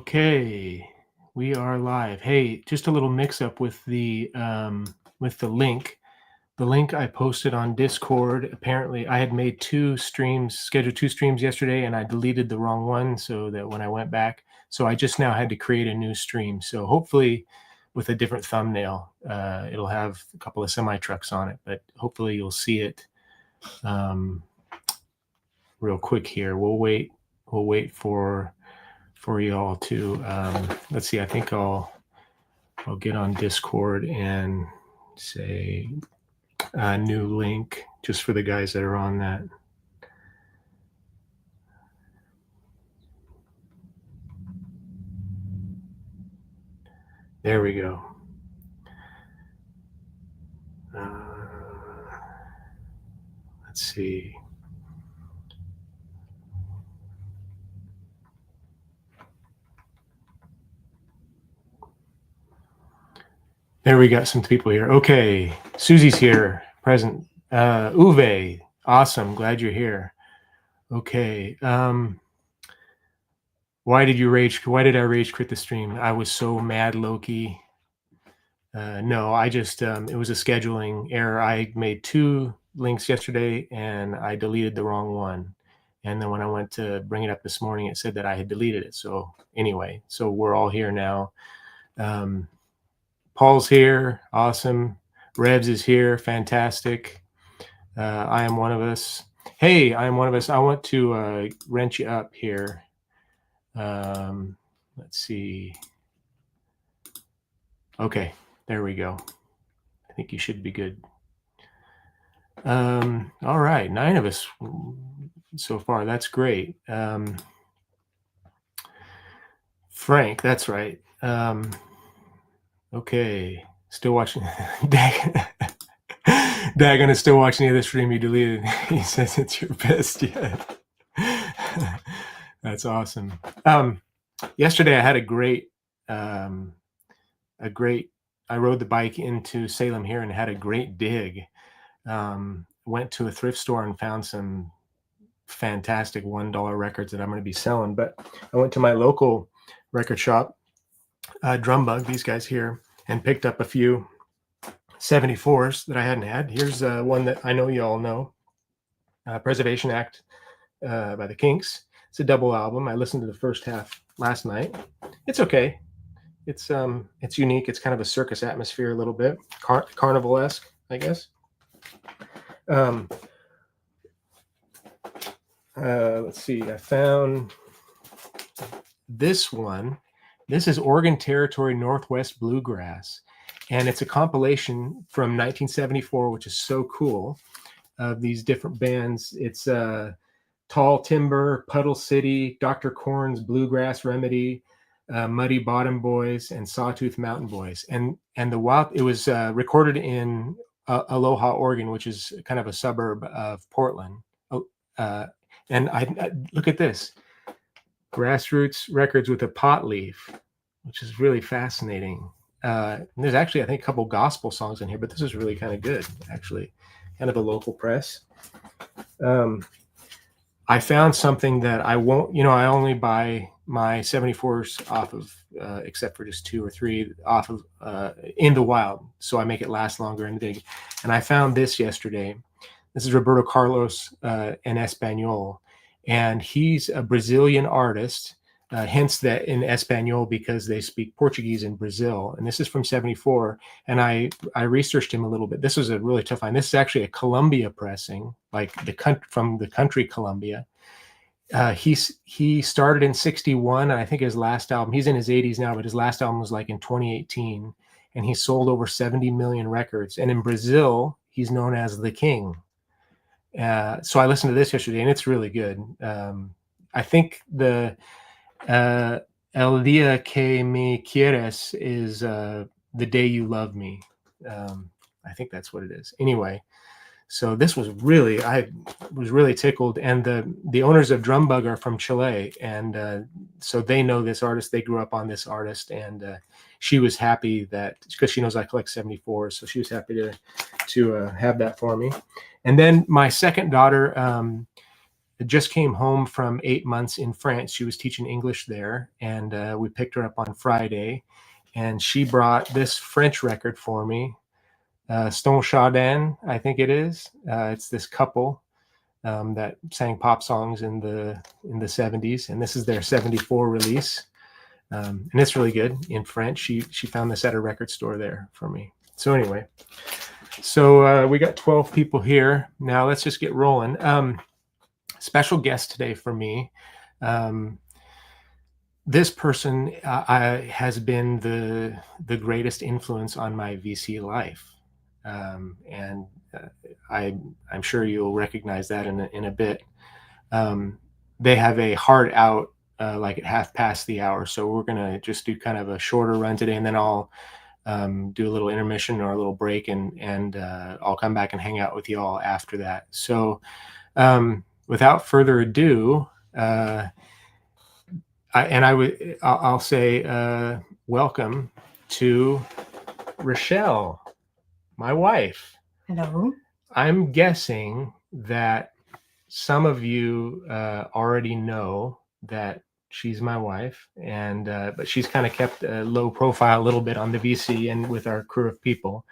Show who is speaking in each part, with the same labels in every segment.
Speaker 1: Okay, we are live. Hey, just a little mix-up with the link. The link I posted on Discord. Apparently, I had made scheduled two streams yesterday, and I deleted the wrong one. So that when I went back, so I just now had to create a new stream. So hopefully, with a different thumbnail, it'll have a couple of semi trucks on it. But hopefully, you'll see it real quick here. We'll wait. We'll wait for y'all to let's see. I think I'll get on Discord and say a new link just for the guys that are on that. There we go. Let's see. There we got some people here. Okay, Susie's here, present. Uwe, awesome, glad you're here. Okay, why did I rage quit the stream? I was so mad, Loki. No, I just it was a scheduling error. I made two links yesterday and I deleted the wrong one. And then when I went to bring it up this morning, it said that I had deleted it. So anyway, so we're all here now. Paul's here, awesome. Rebs is here, fantastic. I am one of us. Hey, I am one of us. I want to wrench you up here. Let's see. Okay, there we go. I think you should be good. All right, 9 of us so far. That's great. Frank, that's right. Okay, still watching. Dagon is still watching the other stream you deleted. He says it's your best yet. That's awesome. Yesterday I had a great. I rode the bike into Salem here and had a great dig. Went to a thrift store and found some fantastic $1 records that I'm going to be selling. But I went to my local record shop, Drum Bug, these guys here, and picked up a few 74s that I hadn't had. Here's one that I know you all know, Preservation Act by the Kinks. It's a double album. I listened to the first half last night. It's okay. It's unique. It's kind of a circus atmosphere a little bit, carnival-esque, I guess. Let's see. I found this one. This is Oregon Territory Northwest Bluegrass, and it's a compilation from 1974, which is so cool, of these different bands. It's Tall Timber, Puddle City, Dr. Korn's Bluegrass Remedy, Muddy Bottom Boys, and Sawtooth Mountain Boys. And it was recorded in Aloha, Oregon, which is kind of a suburb of Portland. And I look at this, Grassroots Records with a pot leaf, which is really fascinating. There's actually, I think, a couple gospel songs in here, but this is really kind of good, actually. Kind of a local press. I found something that I won't, I only buy my 74s off of, except for just 2 or 3 off of in the wild. So I make it last longer in the dig. And I found this yesterday. This is Roberto Carlos in Espanol. And he's a Brazilian artist, hence that in Espanol, because they speak Portuguese in Brazil. And this is from 74. And I researched him a little bit. This was a really tough find. This is actually a Columbia pressing, like from the country Columbia. He started in 61. And I think his last album, he's in his 80s now, but his last album was like in 2018. And he sold over 70 million records. And in Brazil, he's known as the King. So I listened to this yesterday, and it's really good. I think the El Dia Que Me Quieres is The Day You Love Me. I think that's what it is. Anyway, so this was really, I was really tickled. And the owners of Drum Bug are from Chile, and so they know this artist. They grew up on this artist, and she was happy that, because she knows I collect 74s, so she was happy to have that for me. And then my second daughter, just came home from 8 months in France. She was teaching English there, and we picked her up on Friday, and she brought this French record for me, Stone Chardin, I think it is. It's this couple that sang pop songs in the 70s, and this is their 74 release. And it's really good in French. She found this at a record store there for me. So anyway, so we got 12 people here. Now let's just get rolling. Special guest today for me. This person has been the greatest influence on my VC life, and I'm sure you'll recognize that in a bit. They have a hard out like at 1:30, so we're gonna just do kind of a shorter run today, and then I'll do a little intermission or a little break, and I'll come back and hang out with you all after that. So without further ado, I'll say welcome to Rachelle, my wife.
Speaker 2: Hello.
Speaker 1: I'm guessing that some of you already know that she's my wife, and but she's kind of kept a low profile a little bit on the VC and with our crew of people.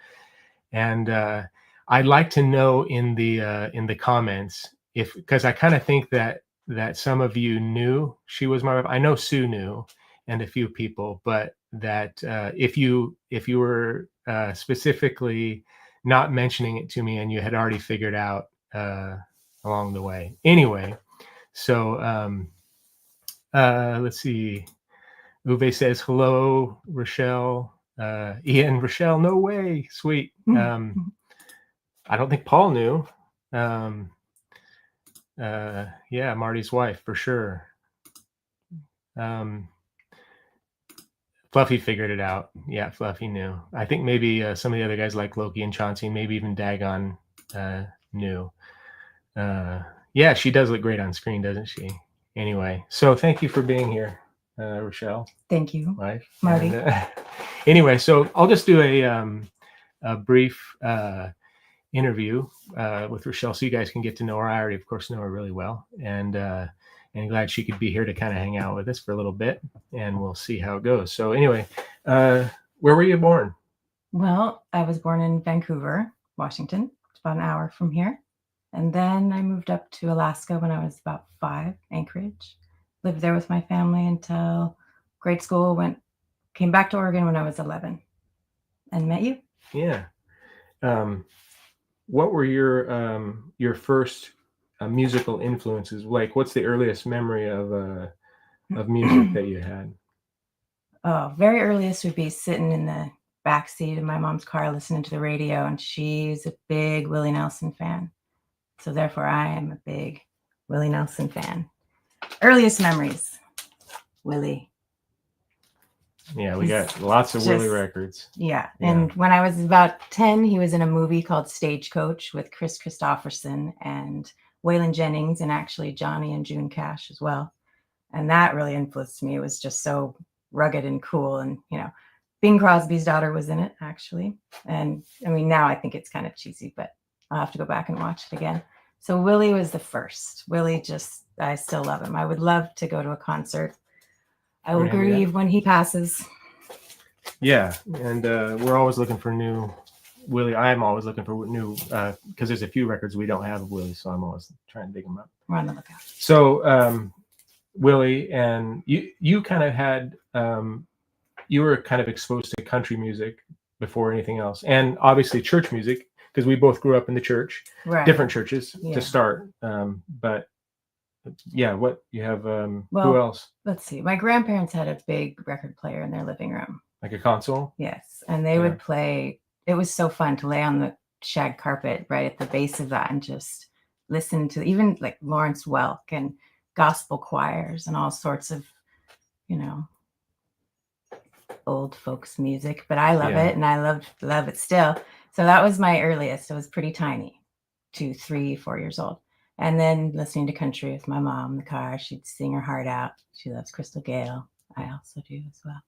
Speaker 1: And I'd like to know in the comments, if, because I kind of think that some of you knew she was my wife. I know Sue knew, and a few people, but that if you were specifically not mentioning it to me and you had already figured out along the way. Anyway, so let's see. Uwe says hello, Rachelle. Ian, Rachelle, no way, sweet. I don't think Paul knew. Yeah, Marty's wife for sure. Fluffy figured it out. Yeah, Fluffy knew. I think maybe some of the other guys like Loki and Chauncey, maybe even Dagon knew. Yeah, she does look great on screen, doesn't she? Anyway, so thank you for being here, Rachelle.
Speaker 2: Thank you,
Speaker 1: Wife.
Speaker 2: Marty.
Speaker 1: And, anyway, so I'll just do a brief interview with Rachelle so you guys can get to know her. I already, of course, know her really well, and glad she could be here to kind of hang out with us for a little bit, and we'll see how it goes. So anyway, where were you born?
Speaker 2: Well, I was born in Vancouver, Washington. It's about an hour from here. And then I moved up to Alaska when I was about 5, Anchorage. Lived there with my family until grade school, came back to Oregon when I was 11 and met you.
Speaker 1: Yeah. What were your first musical influences? Like, what's the earliest memory of music that you had?
Speaker 2: Oh, very earliest would be sitting in the back seat of my mom's car listening to the radio, and she's a big Willie Nelson fan. So therefore, I am a big Willie Nelson fan. Earliest memories, Willie.
Speaker 1: Yeah, we got lots of Willie records.
Speaker 2: Yeah. And when I was about 10, he was in a movie called Stagecoach with Chris Christopherson and Waylon Jennings, and actually Johnny and June Cash as well. And that really influenced me. It was just so rugged and cool. And, Bing Crosby's daughter was in it, actually. And I mean, now I think it's kind of cheesy, but I'll have to go back and watch it again. So Willie was the first. Willie, I still love him. I would love to go to a concert. I will grieve when he passes.
Speaker 1: Yeah, and we're always looking for new Willie. I'm always looking for new, because there's a few records we don't have of Willie, so I'm always trying to dig them up.
Speaker 2: We're on the lookout.
Speaker 1: So Willie, and you kind of had, you were kind of exposed to country music before anything else, and obviously church music, because we both grew up in the church, different churches to start. But yeah, what you have, who else?
Speaker 2: Let's see. My grandparents had a big record player in their living room.
Speaker 1: Like a console?
Speaker 2: Yes. And they would play. It was so fun to lay on the shag carpet right at the base of that and just listen to even like Lawrence Welk and gospel choirs and all sorts of, old folks music. But I love it, and I love it still. So that was my earliest. I was pretty tiny, 2, 3, 4 years old. And then listening to country with my mom in the car. She'd sing her heart out. She loves Crystal Gayle. I also do as well.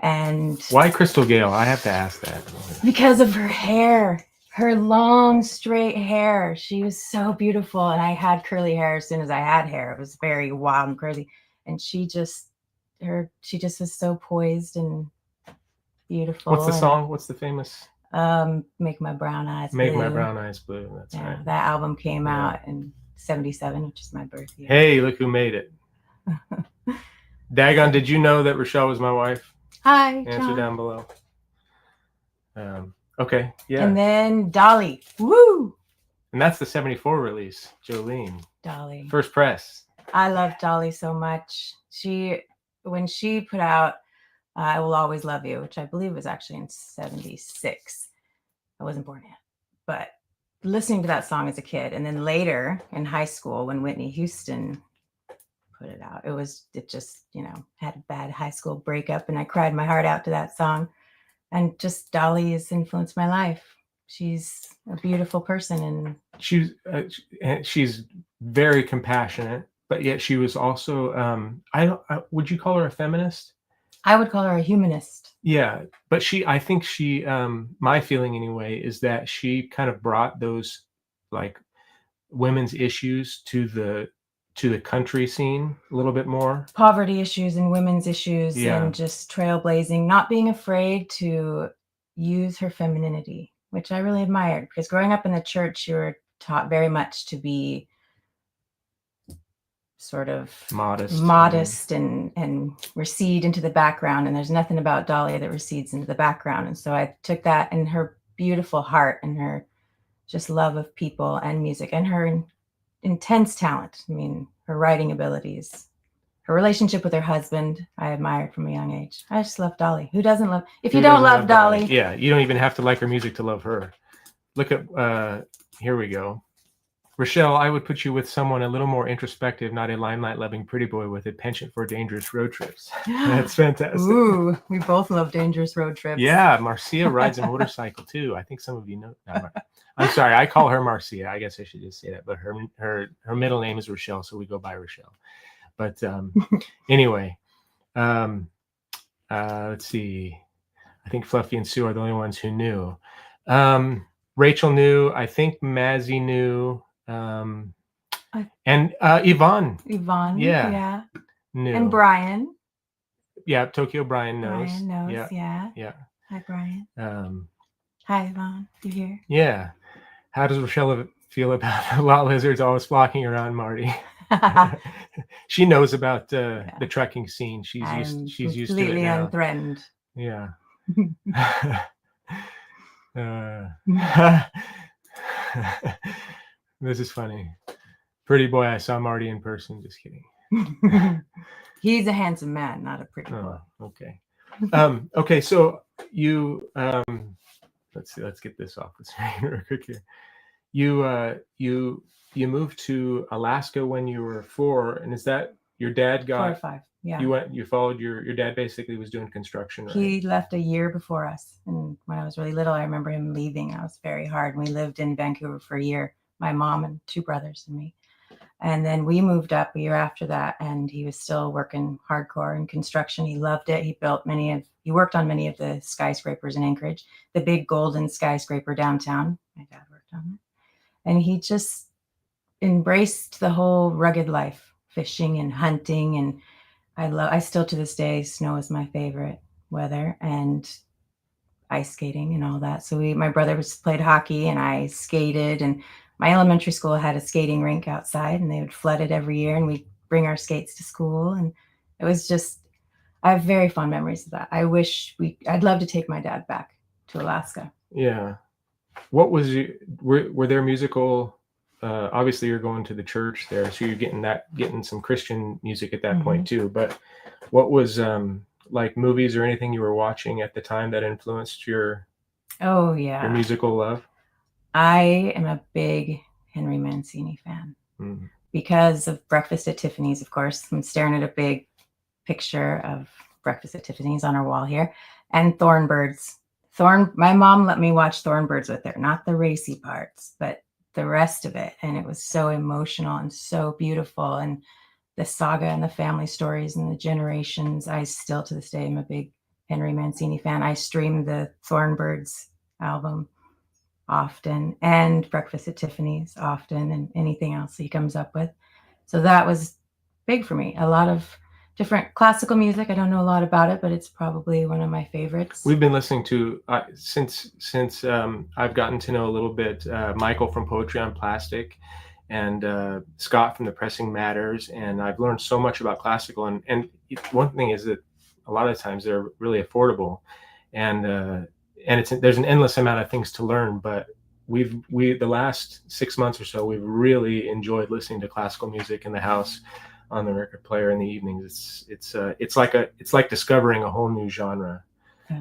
Speaker 2: And
Speaker 1: why Crystal Gayle? I have to ask that.
Speaker 2: Because of her hair. Her long straight hair. She was so beautiful, and I had curly hair as soon as I had hair. It was very wild and crazy, and she just was so poised and beautiful.
Speaker 1: What's the
Speaker 2: and,
Speaker 1: song? What's the famous?
Speaker 2: Make My Brown Eyes
Speaker 1: Make
Speaker 2: Blue.
Speaker 1: My Brown Eyes Blue. That's
Speaker 2: Yeah,
Speaker 1: right.
Speaker 2: that album came
Speaker 1: Yeah.
Speaker 2: out in '77, which is my birth year.
Speaker 1: Hey, look who made it. Dagon, did you know that Rachelle was my wife?
Speaker 2: Hi,
Speaker 1: Answer
Speaker 2: John.
Speaker 1: down below. Okay, yeah.
Speaker 2: And then Dolly. Woo!
Speaker 1: And that's the 74 release, Jolene.
Speaker 2: Dolly.
Speaker 1: First press.
Speaker 2: I love Dolly so much. When she put out I Will Always Love You, which I believe was actually in '76. I wasn't born yet. But listening to that song as a kid, and then later in high school when Whitney Houston put it out, it just, had a bad high school breakup, and I cried my heart out to that song. And just Dolly has influenced my life. She's a beautiful person, and
Speaker 1: she's very compassionate, but yet she was also would you call her a feminist?
Speaker 2: I would call her a humanist.
Speaker 1: Yeah, but I think she my feeling anyway is that she kind of brought those like women's issues to the country scene a little bit more.
Speaker 2: Poverty issues and women's issues,
Speaker 1: Yeah.
Speaker 2: and just trailblazing, not being afraid to use her femininity, which I really admired, because growing up in the church, you were taught very much to be sort of modest and recede into the background. And there's nothing about Dolly that recedes into the background. And so I took that, and her beautiful heart and her just love of people and music and her intense talent. I mean, her writing abilities, her relationship with her husband, I admired from a young age. I just love Dolly. Who doesn't love? If you don't love Dolly,
Speaker 1: yeah, you don't even have to like her music to love her. Look at here we go. Rachelle, I would put you with someone a little more introspective, not a limelight-loving pretty boy with a penchant for dangerous road trips. That's fantastic.
Speaker 2: Ooh, we both love dangerous road trips.
Speaker 1: Yeah, Marcia rides a motorcycle too. I think some of you know. I'm sorry, I call her Marcia. I guess I should just say that. But her middle name is Rachelle, so we go by Rachelle. But anyway, let's see. I think Fluffy and Sue are the only ones who knew. Rachel knew. I think Mazzy knew. And Yvonne.
Speaker 2: Yeah.
Speaker 1: Knew.
Speaker 2: And Brian.
Speaker 1: Yeah, Tokyo Brian knows.
Speaker 2: Brian knows, yeah. Hi, Brian. Hi, Yvonne. You here?
Speaker 1: Yeah. How does Rachelle feel about lot lizards always flocking around Marty? She knows about the trekking scene. She's used to it now.
Speaker 2: Completely unthreatened.
Speaker 1: Yeah. This is funny. Pretty boy, I saw Marty in person. Just kidding.
Speaker 2: He's a handsome man, not a pretty boy.
Speaker 1: Okay. Okay, so you let's see, let's get this off the screen real quick here. You moved to Alaska when you were 4, and is that your dad got
Speaker 2: 4 or 5? Yeah.
Speaker 1: You followed your dad basically was doing construction, right?
Speaker 2: He left a year before us, and when I was really little, I remember him leaving. I was very hard. We lived in Vancouver for a year, my mom and 2 brothers and me. And then we moved up a year after that, and he was still working hardcore in construction. He loved it. He worked on many of the skyscrapers in Anchorage, the big golden skyscraper downtown. My dad worked on it. And he just embraced the whole rugged life, fishing and hunting. And I still to this day, snow is my favorite weather, and ice skating and all that. So my brother played hockey, and I skated, and my elementary school had a skating rink outside, and they would flood it every year, and we'd bring our skates to school. And it was just, I have very fond memories of that. I'd love to take my dad back to Alaska.
Speaker 1: Yeah. What was were there musical, obviously you're going to the church there, so you're getting some Christian music at that point too, but what was like movies or anything you were watching at the time that influenced your musical love?
Speaker 2: I am a big Henry Mancini fan because of Breakfast at Tiffany's, of course. I'm staring at a big picture of Breakfast at Tiffany's on our wall here, and Thornbirds. My mom let me watch Thornbirds with her, not the racy parts, but the rest of it. And it was so emotional and so beautiful. And the saga and the family stories and the generations. I still to this day am a big Henry Mancini fan. I streamed the Thornbirds album often, and Breakfast at Tiffany's often, and anything else he comes up with. So that was big for me. A lot of different classical music. I don't know a lot about it, but it's probably one of my favorites.
Speaker 1: We've been listening to since I've gotten to know a little bit Michael from Poetry on Plastic, and Scott from the Pressing Matters, and I've learned so much about classical. And one thing is that a lot of times they're really affordable, and there's an endless amount of things to learn. But the last 6 months or so, we've really enjoyed listening to classical music in the house on the record player in the evenings. It's like discovering a whole new genre.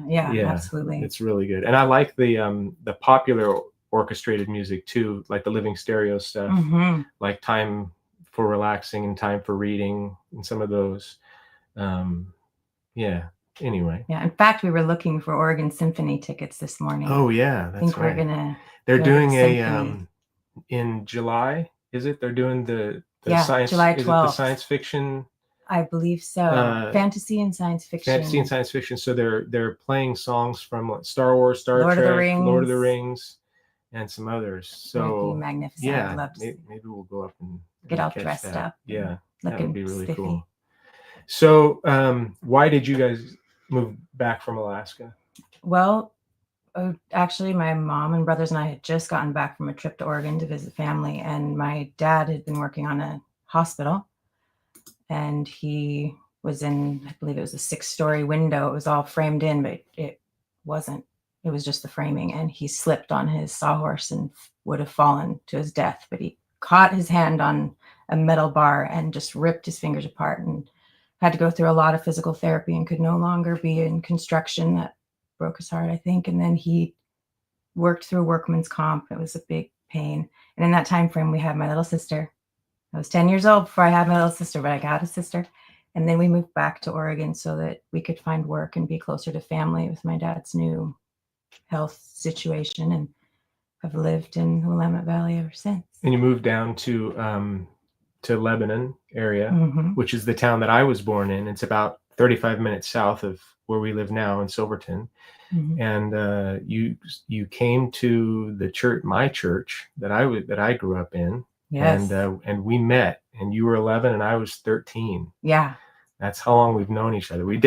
Speaker 2: Yeah, absolutely.
Speaker 1: It's really good. And I like the popular orchestrated music too, like the Living Stereo stuff, like Time for Relaxing and Time for Reading, and some of those. Anyway.
Speaker 2: Yeah. In fact, we were looking for Oregon Symphony tickets this morning.
Speaker 1: Oh yeah, that's
Speaker 2: I think
Speaker 1: right.
Speaker 2: we're gonna.
Speaker 1: They're doing in July. Is it? They're doing the science.
Speaker 2: July 12th.
Speaker 1: Is it the science fiction?
Speaker 2: I believe so. Fantasy and science fiction.
Speaker 1: Fantasy and science fiction. So they're playing songs from Star Wars, Star Trek, Lord of the Rings, and some others. So
Speaker 2: magnificent.
Speaker 1: Yeah,
Speaker 2: I'd love to
Speaker 1: maybe we'll go up and
Speaker 2: get all dressed up.
Speaker 1: Yeah, that would be really
Speaker 2: spiffy.
Speaker 1: cool. So why did you guys move back from Alaska?
Speaker 2: Well, actually, my mom and brothers and I had just gotten back from a trip to Oregon to visit family, and my dad had been working on a hospital, and he was in, I believe it was a 6-story window. It was all framed in, but it wasn't. It was just the framing, and he slipped on his sawhorse and would have fallen to his death, but he caught his hand on a metal bar and just ripped his fingers apart, and had to go through a lot of physical therapy and could no longer be in construction. That broke his heart, I think. And then he worked through workman's comp. It was a big pain. And in that time frame, we had my little sister. I was 10 years old before I had my little sister, but I got a sister. And then we moved back to Oregon so that we could find work and be closer to family with my dad's new health situation, and have lived in the Willamette Valley ever since.
Speaker 1: And you moved down to Lebanon area, which is the town that I was born in. It's about 35 minutes south of where we live now in Silverton. And you came to the church, my church that I grew up in.
Speaker 2: Yes.
Speaker 1: And we met, and you were 11 and I was 13.
Speaker 2: Yeah.
Speaker 1: That's how long we've known each other. We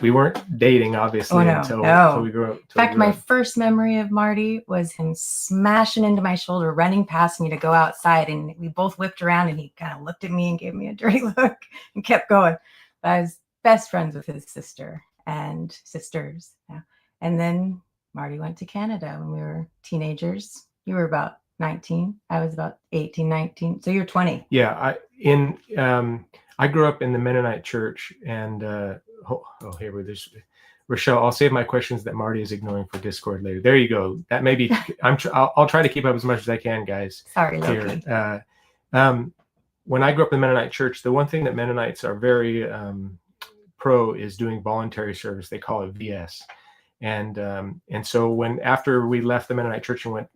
Speaker 1: weren't dating, obviously, until we grew up.
Speaker 2: In fact, my first memory of Marty was him smashing into my shoulder, running past me to go outside, and we both whipped around, and he kind of looked at me and gave me a dirty look and kept going. But I was best friends with his sister and sisters. Yeah. And then Marty went to Canada when we were teenagers. You were about 19. I was about 18, 19. So you're 20.
Speaker 1: Yeah. I grew up in the Mennonite church, and there's Rachelle. I'll save my questions that Marty is ignoring for Discord later. There you go. That may be. I'll try to keep up as much as I can, guys.
Speaker 2: Sorry, Loki.
Speaker 1: When I grew up in the Mennonite church, the one thing that Mennonites are very pro is doing voluntary service. They call it VS. And so after we left the Mennonite church and went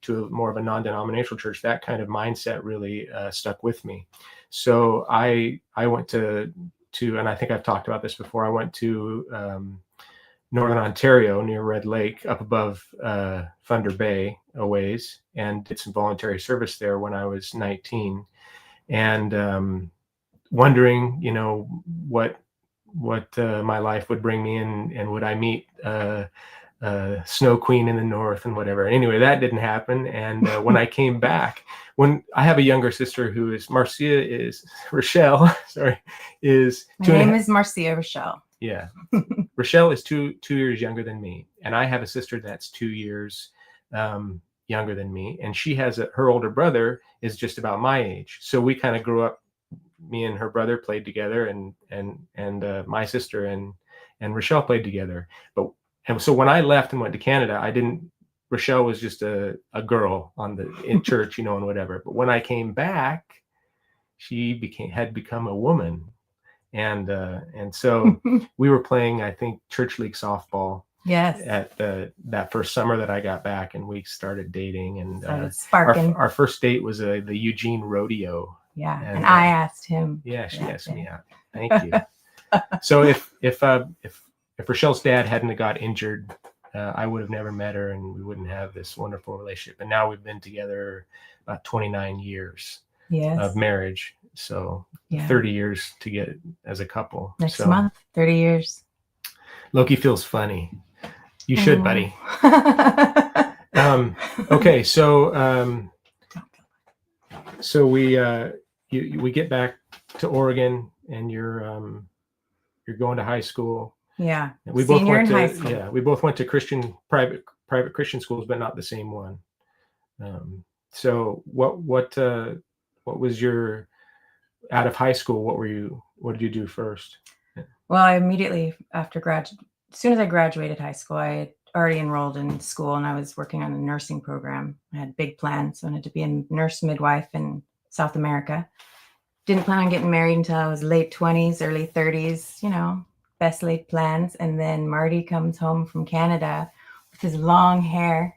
Speaker 1: to more of a non-denominational church, that kind of mindset really stuck with me. So I went to, and I think I've talked about this before, I went to Northern Ontario near Red Lake, up above Thunder Bay a ways, and did some voluntary service there when I was 19, and wondering, what my life would bring me, and would I meet Snow Queen in the north and whatever. Anyway, that didn't happen. And when I came back, when I have a younger sister who is Rachelle, is
Speaker 2: my name is Marcia Rachelle.
Speaker 1: Yeah. Rachelle is two years younger than me, and I have a sister that's 2 years younger than me, and she has her older brother is just about my age. So we kind of grew up. Me and her brother played together, and my sister and Rachelle played together. And so when I left and went to Canada, Rachelle was just a girl in church, and whatever. But when I came back, she had become a woman, and so we were playing, I think, church league softball.
Speaker 2: Yes.
Speaker 1: At that first summer that I got back, and we started dating, and
Speaker 2: sparking.
Speaker 1: Our first date was the Eugene Rodeo.
Speaker 2: Yeah, and I asked him.
Speaker 1: Yeah, she asked me out. Thank you. So if Rachelle's dad hadn't got injured I would have never met her, and we wouldn't have this wonderful relationship. And now we've been together about 29 years
Speaker 2: Yes.
Speaker 1: of marriage. So
Speaker 2: Yeah.
Speaker 1: 30 years to get as a couple.
Speaker 2: Next
Speaker 1: So
Speaker 2: month, 30 years.
Speaker 1: Loki feels funny. You should, buddy.
Speaker 2: Oh.
Speaker 1: Okay, so we get back to Oregon, and you're going to high school.
Speaker 2: Yeah.
Speaker 1: We both went to we both went to private Christian schools, but not the same one. So what was your, out of high school, what did you do first?
Speaker 2: Well, I immediately after as soon as I graduated high school, I had already enrolled in school, and I was working on a nursing program. I had big plans. So I wanted to be a nurse midwife in South America. Didn't plan on getting married until I was late 20s, early 30s, best laid plans. And then Marty comes home from Canada with his long hair.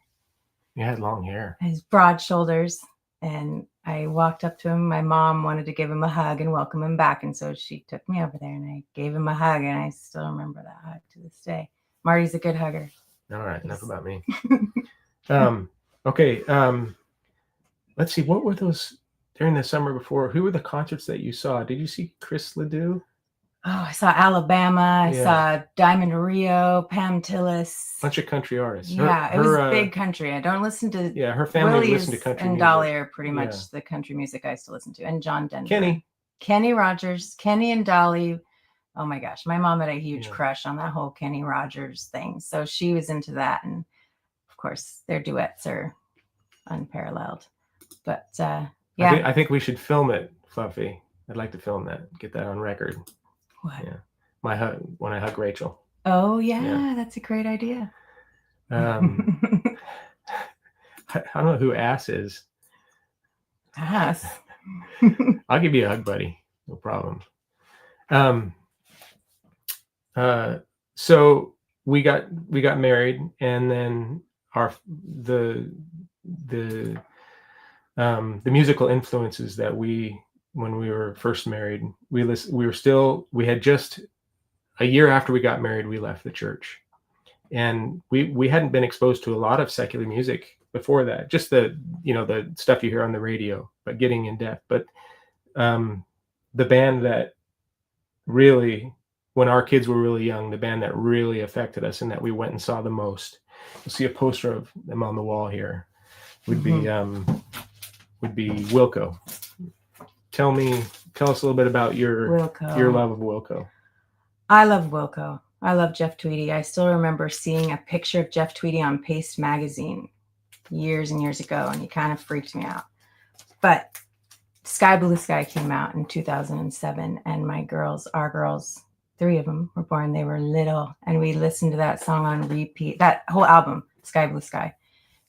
Speaker 1: You had long hair.
Speaker 2: His broad shoulders. And I walked up to him. My mom wanted to give him a hug and welcome him back. And so she took me over there, and I gave him a hug. And I still remember that hug to this day. Marty's a good hugger.
Speaker 1: All right. Enough about me. Okay. Let's see. What were those during the summer before? Who were the concerts that you saw? Did you see Chris Ledoux?
Speaker 2: Oh, I saw Alabama. I saw Diamond Rio, Pam Tillis.
Speaker 1: Bunch of country artists.
Speaker 2: Yeah, it was big country. I don't listen to.
Speaker 1: Yeah, her family
Speaker 2: Willie's
Speaker 1: listened to country
Speaker 2: and
Speaker 1: music.
Speaker 2: Dolly are pretty much the country music I used to listen to. And John Denver.
Speaker 1: Kenny
Speaker 2: Rogers. Kenny and Dolly. Oh my gosh, my mom had a huge crush on that whole Kenny Rogers thing. So she was into that. And of course, their duets are unparalleled. But
Speaker 1: I think we should film it, Fluffy. I'd like to film that, get that on record.
Speaker 2: What?
Speaker 1: Yeah, my hug when I hug Rachel.
Speaker 2: Oh yeah, that's a great idea.
Speaker 1: I don't know who Ass is.
Speaker 2: Ass.
Speaker 1: I'll give you a hug, buddy. No problem. So we got married, and then the musical influences that when we were first married, we had just a year after we got married, we left the church, and we hadn't been exposed to a lot of secular music before that, just the stuff you hear on the radio, but getting in depth. But the band that really, when our kids were really young, the band that really affected us and that we went and saw the most, you'll see a poster of them on the wall here, would be Wilco. Tell us a little bit about your love of Wilco.
Speaker 2: I love Wilco. I love Jeff Tweedy. I still remember seeing a picture of Jeff Tweedy on Paste magazine years and years ago, and he kind of freaked me out. But Sky Blue Sky came out in 2007, and our girls, 3 of them were born. They were little, and we listened to that song on repeat, that whole album, Sky Blue Sky.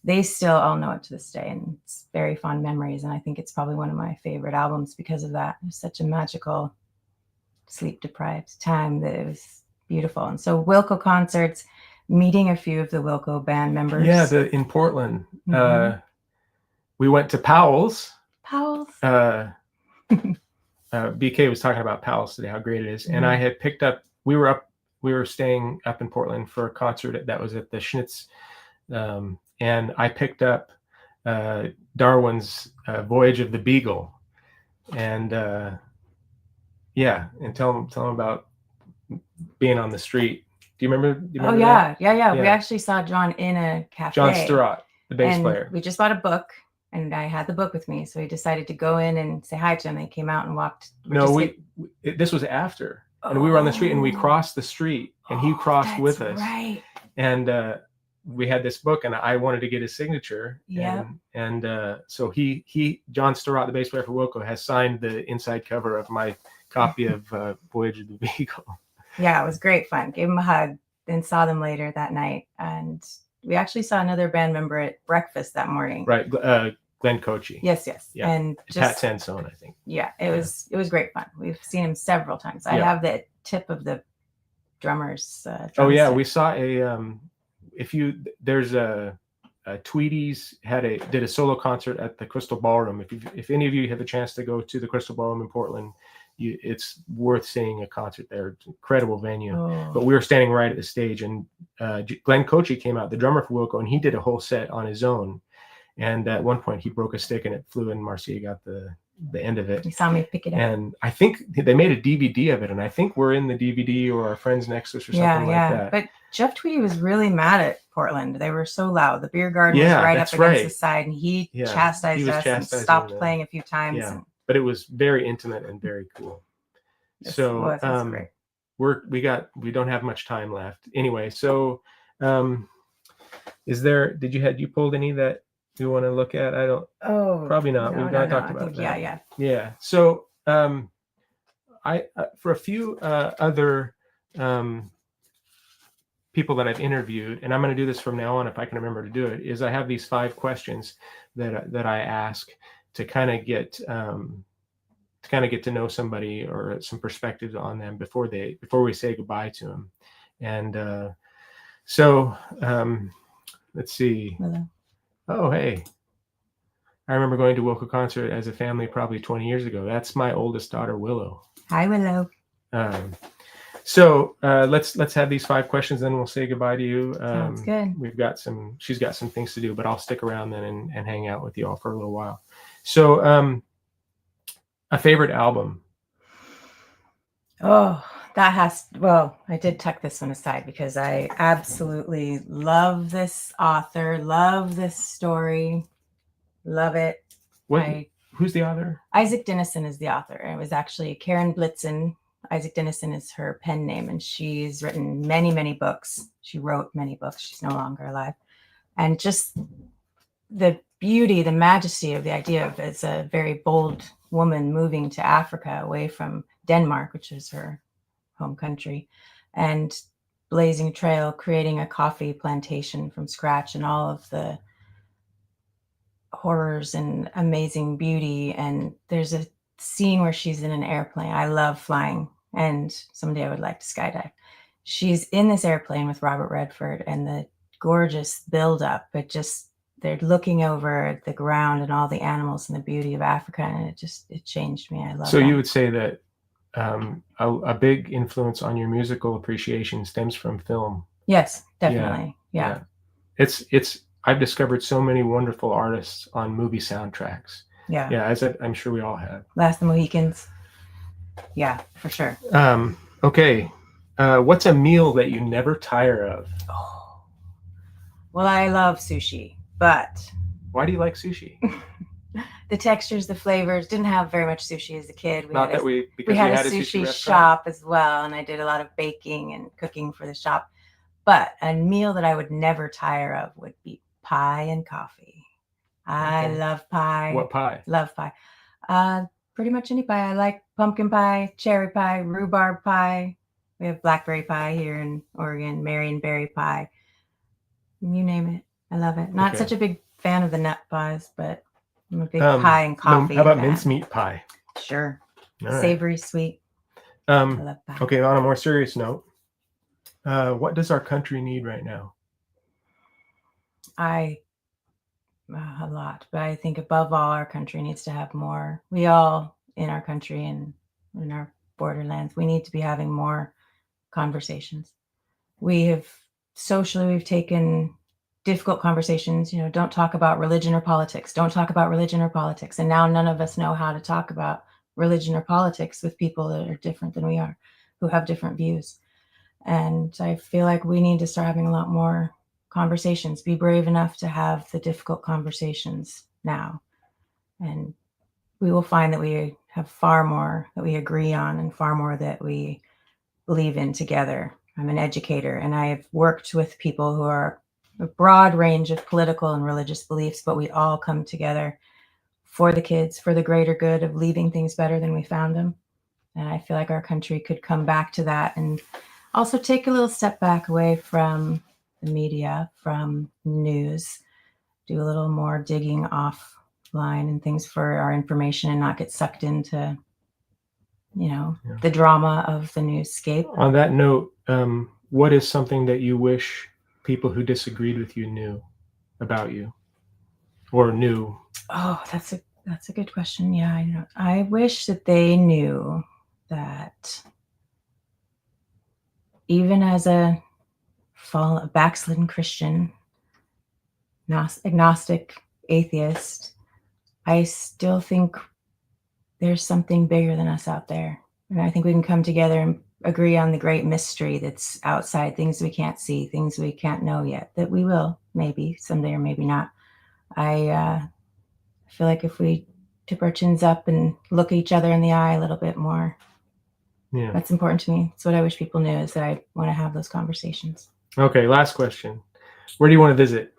Speaker 2: They still all know it to this day, and it's very fond memories. And I think it's probably one of my favorite albums because of that. It was such a magical, sleep-deprived time that it was beautiful. And so Wilco concerts, meeting a few of the Wilco band members.
Speaker 1: Yeah, in Portland. We went to Powell's. BK was talking about Powell's today, how great it is. And I had picked up, we were staying up in Portland for a concert that was at the Schnitz. And I picked up Darwin's Voyage of the Beagle, and and tell him about being on the street. Do you remember?
Speaker 2: Oh yeah. We actually saw John in a cafe.
Speaker 1: John Sturrott, the bass player.
Speaker 2: We just bought a book, and I had the book with me, so we decided to go in and say hi to him. They came out and walked.
Speaker 1: This was after, and we were on the street, and we crossed the street, and he crossed with us.
Speaker 2: Right.
Speaker 1: And we had this book, and I wanted to get his signature.
Speaker 2: Yeah.
Speaker 1: And so John Sturrott, the bass player for Wilco, has signed the inside cover of my copy of Voyage of the Beagle.
Speaker 2: Yeah, it was great fun. Gave him a hug, then saw them later that night. And we actually saw another band member at breakfast that morning.
Speaker 1: Right. Glenn Kochi.
Speaker 2: Yes.
Speaker 1: Yeah.
Speaker 2: And
Speaker 1: Pat Sansone, I think.
Speaker 2: Yeah, it was great fun. We've seen him several times. I have the tip of the drummer's
Speaker 1: drumstick. We saw there's a Tweedy's did a solo concert at the Crystal Ballroom. If any of you have a chance to go to the Crystal Ballroom in Portland, it's worth seeing a concert there. It's an incredible venue.
Speaker 2: Oh.
Speaker 1: But we were standing right at the stage, and Glenn Kochi came out, the drummer for Wilco, and he did a whole set on his own. And at one point, he broke a stick and it flew, and Marcia got the end of it.
Speaker 2: You saw me pick it up.
Speaker 1: And I think they made a DVD of it, and I think we're in the DVD or our friends next to us or something like that.
Speaker 2: But Jeff Tweedy was really mad at Portland. They were so loud. The beer garden was right up against the side, and he chastised us and stopped playing a few times.
Speaker 1: Yeah, but it was very intimate and very cool. So we don't have much time left. Anyway, so did you pulled any that you want to look at? I don't. Oh, probably not. We've not talked about that. Yeah. So I for a few other people that I've interviewed, and I'm going to do this from now on if I can remember to do it, is I have these 5 questions that I ask to kind of get to know somebody or some perspectives on them before we say goodbye to them. And so let's see. Hello. Oh, hey. I remember going to Wilco concert as a family probably 20 years ago. That's my oldest daughter, Willow.
Speaker 2: Hi, Willow.
Speaker 1: So let's have these 5 questions, then we'll say goodbye to you.
Speaker 2: Sounds good.
Speaker 1: She's got some things to do, but I'll stick around then and hang out with you all for a little while. So a favorite album?
Speaker 2: Oh, I did tuck this one aside because I absolutely love this author, love this story, love it.
Speaker 1: Who's the author?
Speaker 2: Isaac Dinesen is the author. It was actually Karen Blitzen. Isaac Dinesen is her pen name, and she's written many, many books. She wrote many books. She's no longer alive. And just the beauty, the majesty of the idea of as a very bold woman moving to Africa away from Denmark, which is her home country, and blazing a trail, creating a coffee plantation from scratch, and all of the horrors and amazing beauty. And there's a scene where she's in an airplane. I love flying, and someday I would like to skydive. She's in this airplane with Robert Redford, and the gorgeous buildup. They're looking over the ground and all the animals and the beauty of Africa, and it changed me. I love.
Speaker 1: So you would say that a big influence on your musical appreciation stems from film?
Speaker 2: Yes, definitely. Yeah.
Speaker 1: I've discovered so many wonderful artists on movie soundtracks. Yeah, as I'm sure we all have.
Speaker 2: Last of the Mohicans. Yeah, for sure.
Speaker 1: Okay. What's a meal that you never tire of?
Speaker 2: Oh. Well, I love sushi, but
Speaker 1: why do you like sushi?
Speaker 2: The textures, the flavors. Didn't have very much sushi as a kid.
Speaker 1: We had a
Speaker 2: sushi shop as well, and I did a lot of baking and cooking for the shop. But a meal that I would never tire of would be pie and coffee. I love pie.
Speaker 1: What pie?
Speaker 2: Love pie. Pretty much any pie. I like pumpkin pie, cherry pie, rhubarb pie. We have blackberry pie here in Oregon, Marionberry pie. You name it. I love it. Not such a big fan of the nut pies, but I'm a big pie and coffee.
Speaker 1: How about mincemeat pie?
Speaker 2: Sure. Right. Savory, sweet.
Speaker 1: I love pie. Okay, on a more serious note, what does our country need right now?
Speaker 2: A lot, but I think above all, our country needs to have more. We all in our country and in our borderlands, we need to be having more conversations. We've taken difficult conversations. Don't talk about religion or politics. Don't talk about religion or politics. And now none of us know how to talk about religion or politics with people that are different than we are, who have different views. And I feel like we need to start having a lot more conversations. Be brave enough to have the difficult conversations now. And we will find that we have far more that we agree on and far more that we believe in together. I'm an educator, and I have worked with people who are a broad range of political and religious beliefs, but we all come together for the kids, for the greater good of leaving things better than we found them. And I feel like our country could come back to that and also take a little step back away from the media, from news, do a little more digging offline and things for our information and not get sucked into, the drama of the newscape.
Speaker 1: On that note, what is something that you wish people who disagreed with you knew about you or knew?
Speaker 2: Oh, that's a good question. Yeah, I wish that they knew that even as a backslidden Christian, agnostic, atheist, I still think there's something bigger than us out there. And I think we can come together and agree on the great mystery that's outside, things we can't see, things we can't know yet, that we will maybe someday or maybe not. I feel like if we tip our chins up and look each other in the eye a little bit more,
Speaker 1: Yeah.
Speaker 2: that's important to me. It's what I wish people knew, is that I want to have those conversations.
Speaker 1: Okay, last question. Where do you want to visit?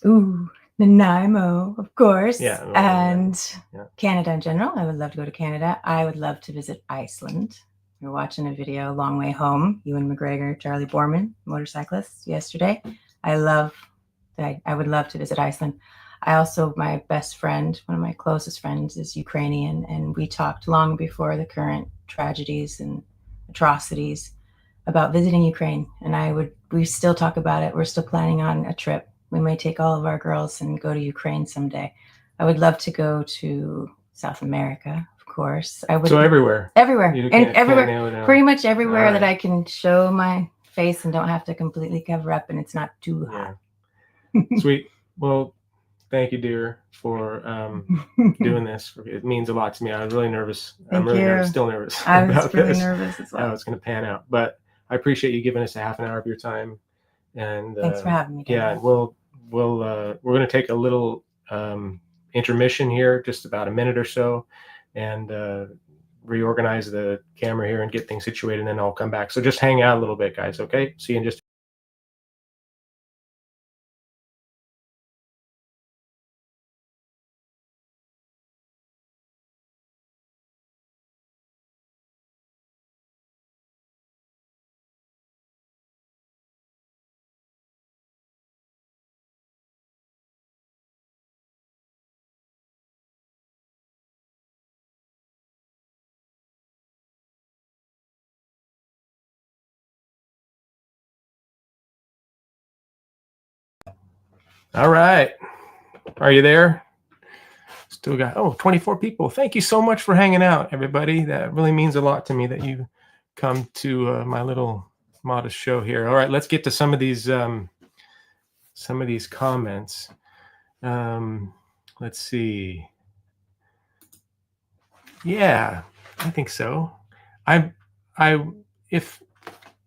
Speaker 2: Ooh, Nanaimo, of course.
Speaker 1: Yeah, well,
Speaker 2: and
Speaker 1: yeah.
Speaker 2: Canada in general. I would love to go to Canada. I would love to visit Iceland. We were watching a video, Long Way Home, Ewan McGregor, Charlie Borman, motorcyclists, yesterday. I would love to visit Iceland. I also, my best friend, one of my closest friends, is Ukrainian, and we talked long before the current tragedies and atrocities about visiting Ukraine. And we still talk about it. We're still planning on a trip. We may take all of our girls and go to Ukraine someday. I would love to go to South America, of course.
Speaker 1: So everywhere.
Speaker 2: Everywhere.
Speaker 1: Everywhere.
Speaker 2: Pretty much everywhere
Speaker 1: Right.
Speaker 2: that I can show my face and don't have to completely cover up and it's not too hot.
Speaker 1: Sweet. Well, thank you, dear, for doing this. It means a lot to me. I was really nervous. I'm really nervous, still nervous.
Speaker 2: I was really nervous as well.
Speaker 1: How it's going to pan out. But I appreciate you giving us a half an hour of your time. And
Speaker 2: thanks for having me.
Speaker 1: Yeah, we're going to take a little intermission here, just about a minute or so, and reorganize the camera here and get things situated, and then I'll come back. So just hang out a little bit, guys. Okay, see you in just All right. Are you there? Still got 24 people. Thank you so much for hanging out, everybody. That really means a lot to me that you come to my little modest show here. All right, let's get to some of these comments. Let's see. Yeah, I think so.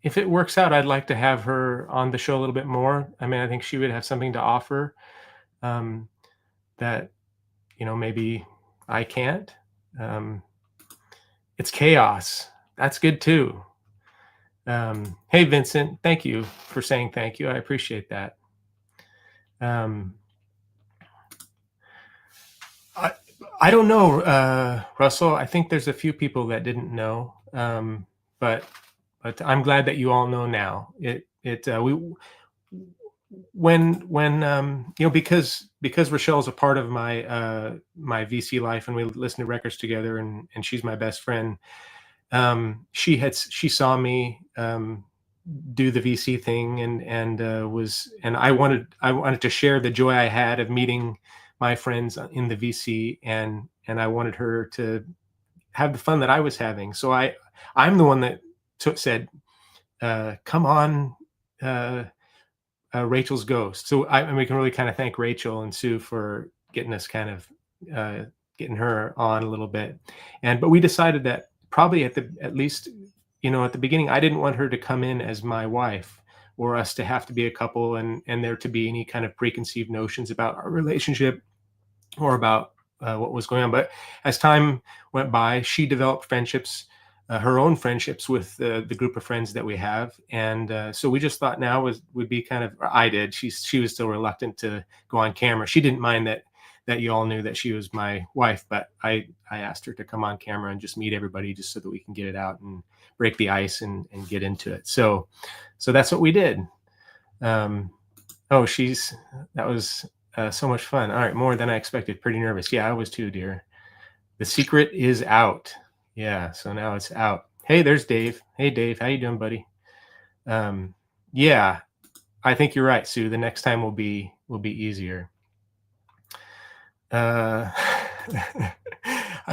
Speaker 1: If it works out, I'd like to have her on the show a little bit more. I mean, I think she would have something to offer that, maybe I can't. It's chaos. That's good too. Hey, Vincent, thank you for saying thank you. I appreciate that. I don't know, Russell. I think there's a few people that didn't know, but I'm glad that you all know now. Because Rachelle's a part of my my VC life, and we listen to records together, and she's my best friend. She saw me do the VC thing, and I wanted to share the joy I had of meeting my friends in the VC, and I wanted her to have the fun that I was having. So I'm the one that said, come on, Rachel's Ghost. So and we can really kind of thank Rachel and Sue for getting us kind of getting her on a little bit. But we decided that probably at least at the beginning, I didn't want her to come in as my wife, or us to have to be a couple, and there to be any kind of preconceived notions about our relationship or about what was going on. But as time went by, she developed friendships, her own friendships with the group of friends that we have. And so we just thought now would be kind of, I did. She was still reluctant to go on camera. She didn't mind that you all knew that she was my wife, but I asked her to come on camera and just meet everybody, just so that we can get it out and break the ice and get into it. So that's what we did. That was so much fun. All right, more than I expected. Pretty nervous. Yeah, I was too, dear. The secret is out. Yeah, so now it's out. Hey, there's Dave. Hey, Dave, how you doing, buddy? Yeah, I think you're right, Sue. The next time will be easier. I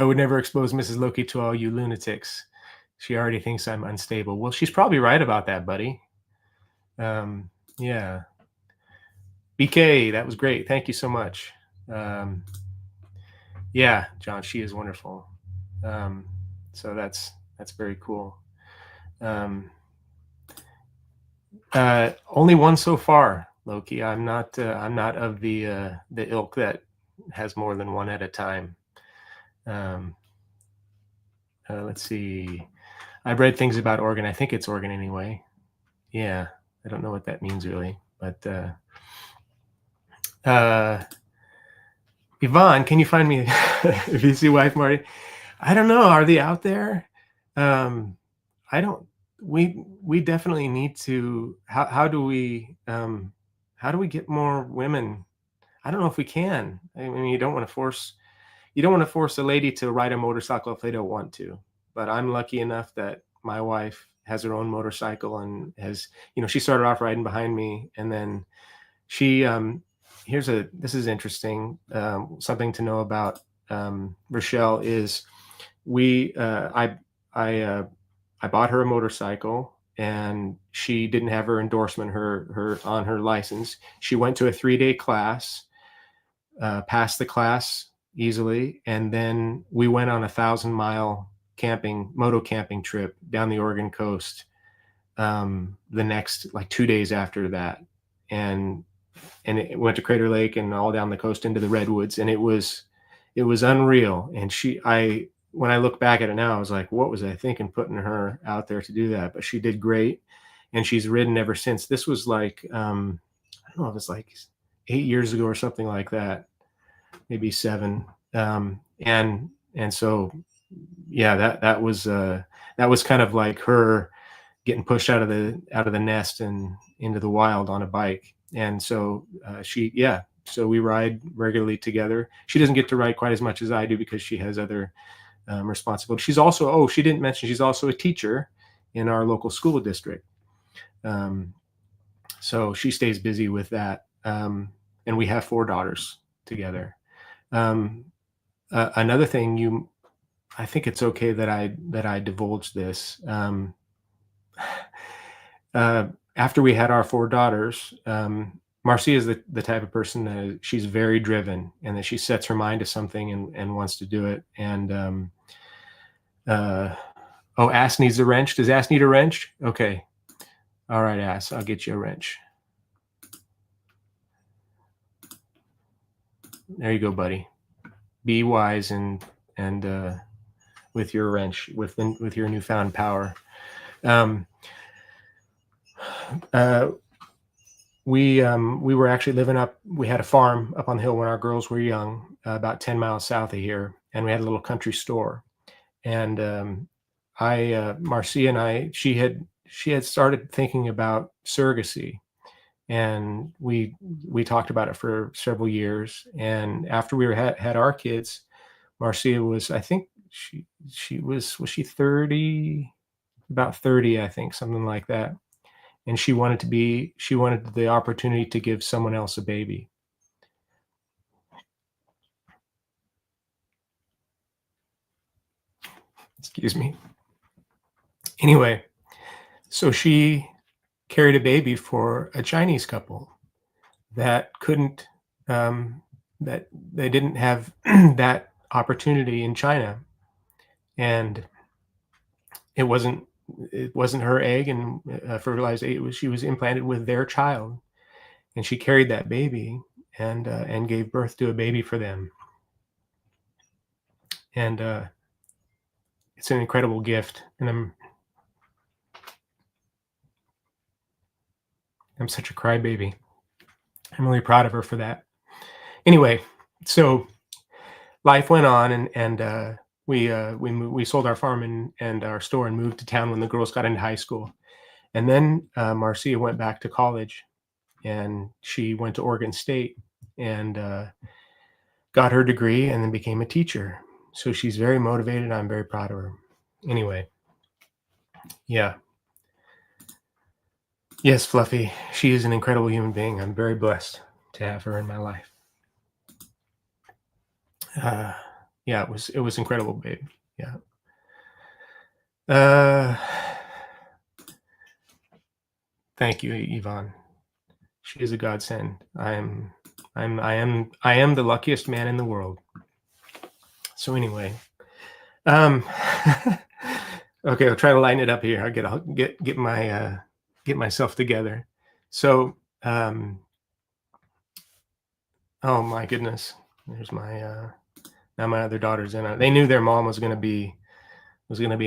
Speaker 1: would never expose Mrs. Loki to all you lunatics. She already thinks I'm unstable. Well, she's probably right about that, buddy. Yeah. BK, that was great. Thank you so much. Um, yeah, John, she is wonderful. Um, so that's very cool. Um, only one so far, Loki. I'm not of the ilk that has more than one at a time. Um, let's see. I've read things about Oregon. I think it's Oregon anyway. Yeah, I don't know what that means really, but uh, Yvonne, can you find me if you see wife Marty? I don't know. Are they out there? Um, I don't. We definitely need to. How do we get more women? I don't know if we can. I mean, you don't want to force a lady to ride a motorcycle if they don't want to. But I'm lucky enough that my wife has her own motorcycle and has, she started off riding behind me, and then she this is interesting. Something to know about Rachelle is we I bought her a motorcycle, and she didn't have her endorsement her on her license. She went to a 3-day class, passed the class easily, and then we went on 1,000-mile moto camping trip down the Oregon coast. The next like 2 days after that, and it went to Crater Lake and all down the coast into the redwoods, and it was unreal. And I when I look back at it now, I was like, what was I thinking putting her out there to do that? But she did great, and she's ridden ever since. This was like I don't know if it's like 8 years ago or something like that, maybe 7. And so yeah, that was kind of like her getting pushed out of the nest and into the wild on a bike. And so so we ride regularly together. She doesn't get to ride quite as much as I do because she has other responsibilities. She's also, she didn't mention, she's also a teacher in our local school district. So she stays busy with that. And we have 4 daughters together. Another thing, I think it's okay that I divulge this. After we had our 4 daughters, Marcia is the type of person that she's very driven, and that she sets her mind to something and wants to do it. And Ass needs a wrench. Does Ass need a wrench? Okay. All right, Ass, I'll get you a wrench. There you go, buddy. Be wise and with your wrench, with your newfound power. We were actually living up. We had a farm up on the hill when our girls were young, about 10 miles south of here, and we had a little country store. And Marcia and I, she had started thinking about surrogacy, and we talked about it for several years. And after we had our kids, Marcia was, I think she was she 30, about 30, I think, something like that. And she wanted the opportunity to give someone else a baby. Excuse me. Anyway, so she carried a baby for a Chinese couple that couldn't, that they didn't have that opportunity in China. And it wasn't her egg and fertilized egg. She was implanted with their child, and she carried that baby and gave birth to a baby for them. And it's an incredible gift, and I'm such a crybaby. I'm really proud of her for that. Anyway, so life went on, and we sold our farm and our store and moved to town when the girls got into high school. And then Marcia went back to college, and she went to Oregon State and got her degree, and then became a teacher. So she's very motivated. I'm very proud of her. Anyway, yeah. Yes, Fluffy. She is an incredible human being. I'm very blessed to have her in my life. Yeah, it was incredible, babe. Yeah. Uh, thank you, Yvonne. She is a godsend. I am the luckiest man in the world. So anyway, um, okay, I'll try to lighten it up here. I'll get my get myself together. So, oh my goodness, there's my now my other daughter's in. They knew their mom was gonna be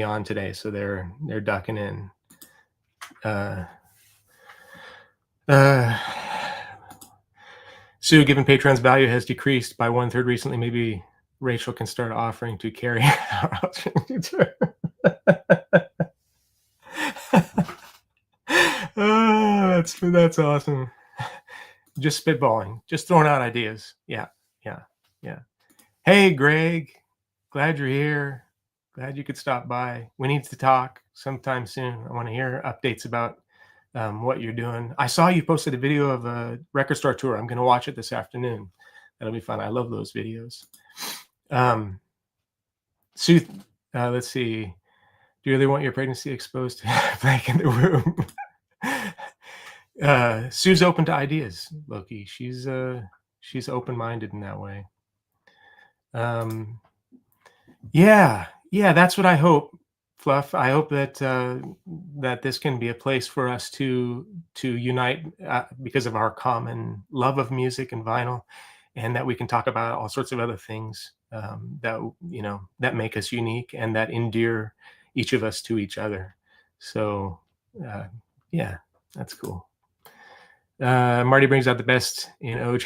Speaker 1: on today, so they're ducking in. Uh, uh, Sue, given Patreon's value has decreased by 1/3 recently, maybe Rachel can start offering to carry out. Oh, that's awesome. Just spitballing, just throwing out ideas. Yeah, yeah, yeah. Hey, Greg, glad you're here. Glad you could stop by. We need to talk sometime soon. I want to hear updates about what you're doing. I saw you posted a video of a record store tour. I'm going to watch it this afternoon. That'll be fun. I love those videos. Sue, let's see. Do you really want your pregnancy exposed to Blake in the room? Sue's open to ideas, Loki. She's open-minded in that way. Yeah, that's what I hope, Fluff. I hope that that this can be a place for us to unite because of our common love of music and vinyl, and that we can talk about all sorts of other things that that make us unique and that endear each of us to each other. So, yeah, that's cool. Marty brings out the best in OJ.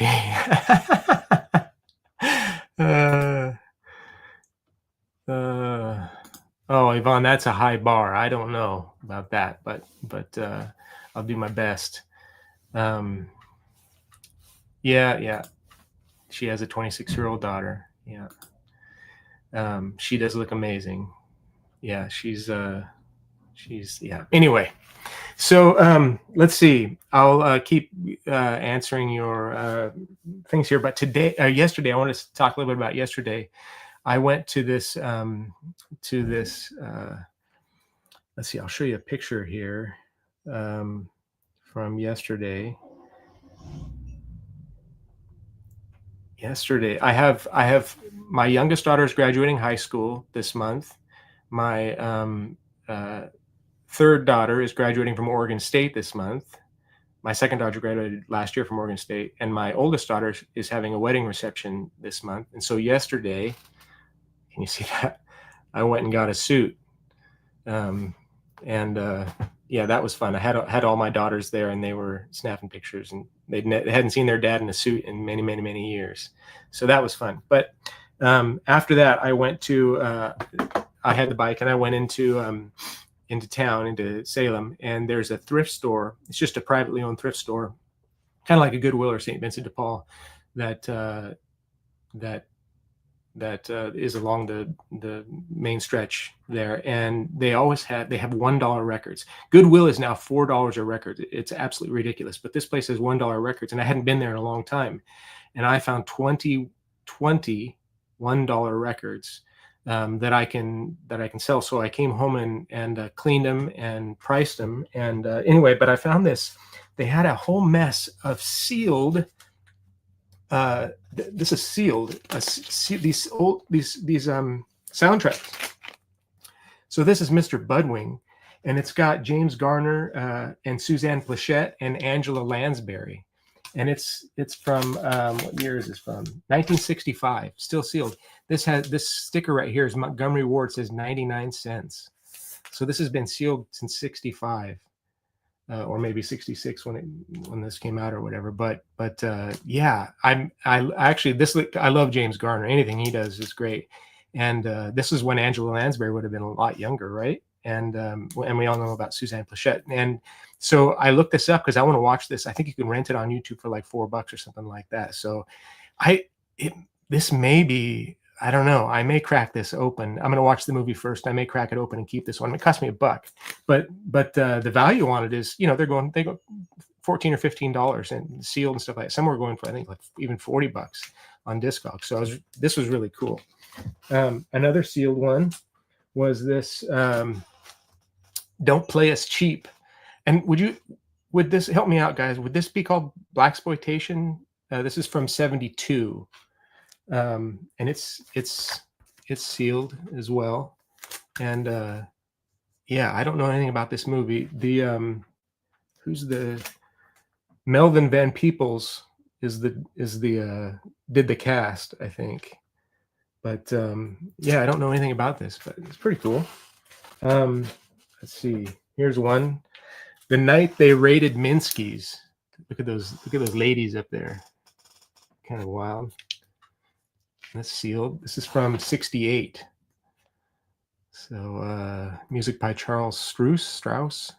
Speaker 1: Oh, Yvonne, that's a high bar. I don't know about that, but I'll do my best. Yeah. She has a 26-year-old daughter. Yeah. She does look amazing. Yeah, she's yeah. Anyway, so let's see. I'll keep answering your things here, but yesterday, I want to talk a little bit about yesterday. I went to this let's see, I'll show you a picture here from yesterday. I have my youngest daughter is graduating high school this month. My third daughter is graduating from Oregon State this month. My second daughter graduated last year from Oregon State, and my oldest daughter is having a wedding reception this month. And so yesterday, can you see that? I went and got a suit. Yeah, that was fun. I had all my daughters there, and they were snapping pictures, and they hadn't seen their dad in a suit in many years, so that was fun. But after that, I went to I had the bike, and I went into town, into Salem, and there's a thrift store. It's just a privately owned thrift store, kind of like a Goodwill or St. Vincent de Paul, that is along the main stretch there, and they have $1 records. Goodwill is now $4 a record. It's absolutely ridiculous, but this place has $1 records, and I hadn't been there in a long time, and I found 20 $1 records that I can sell. So I came home and cleaned them and priced them, and anyway, but I found this. They had a whole mess of sealed. This is sealed. These soundtracks. So this is Mr. Budwing, and it's got James Garner and Suzanne Plachette and Angela Lansbury, and it's from what year is this from? 1965. Still sealed. This sticker right here is Montgomery Ward. Says 99 cents. So this has been sealed since 65. Or maybe 66 when this came out or whatever. But yeah, I love James Garner. Anything he does is great. And this is when Angela Lansbury would have been a lot younger, right? And we all know about Suzanne Plachette. And so I looked this up because I want to watch this. I think you can rent it on YouTube for like $4 or something like that. So this may be, I don't know. I may crack this open. I'm going to watch the movie first. I may crack it open and keep this one. It cost me $1, but the value on it is, they go $14 or $15 and sealed and stuff like that. Some were going for, I think, like even $40 on Discogs. So this was really cool. Another sealed one was this. Don't play us cheap. And would this help me out, guys? Would this be called blaxploitation? This is from '72, and it's sealed as well. And yeah, I don't know anything about this movie. The who's the Melvin Van Peebles is the did the cast, I think. But yeah, I don't know anything about this, but it's pretty cool. Let's see. Here's one. The night they raided Minsky's. Look at those ladies up there. Kind of wild. That's sealed. This is from '68. So music by Charles Strauss.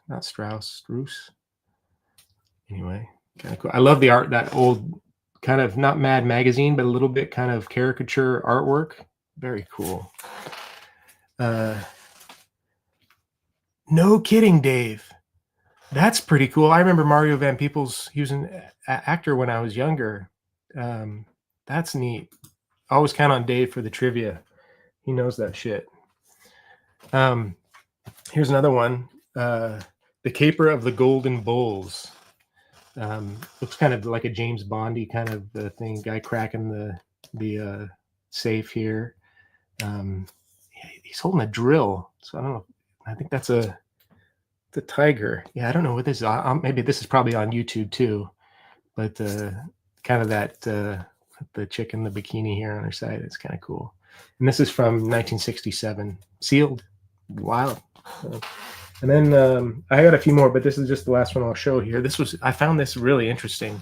Speaker 1: Anyway, kind of cool. I love the art, that old kind of, not Mad Magazine, but a little bit kind of caricature artwork. Very cool. No kidding, Dave. That's pretty cool. I remember Mario Van Peebles. He was an actor when I was younger. That's neat. Always count on Dave for the trivia. He knows that shit. Here's another one. The Caper of the Golden Bulls. Looks kind of like a James Bondy kind of thing. Guy cracking the safe here. He's holding a drill. So I don't know. I think that's the tiger. Yeah, I don't know what this is. Maybe this is probably on YouTube too. But kind of that the chick in the bikini here on her side. It's kind of cool. And this is from 1967. Sealed. Wild. And then I got a few more, but this is just the last one I'll show here. I found this really interesting.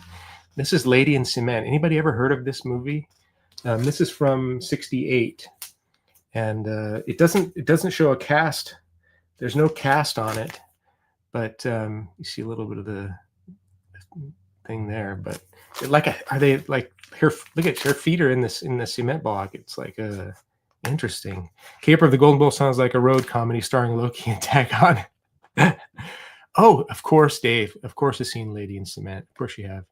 Speaker 1: This is Lady in Cement. Anybody ever heard of this movie? This is from '68, and it doesn't show a cast. There's no cast on it, but you see a little bit of the thing there. But are they like her? Look at her feet are in the cement block. It's like interesting. Caper of the Golden Bull sounds like a road comedy starring Loki and Dagon. Oh, of course, Dave. Of course, I've seen Lady in Cement. Of course, you have.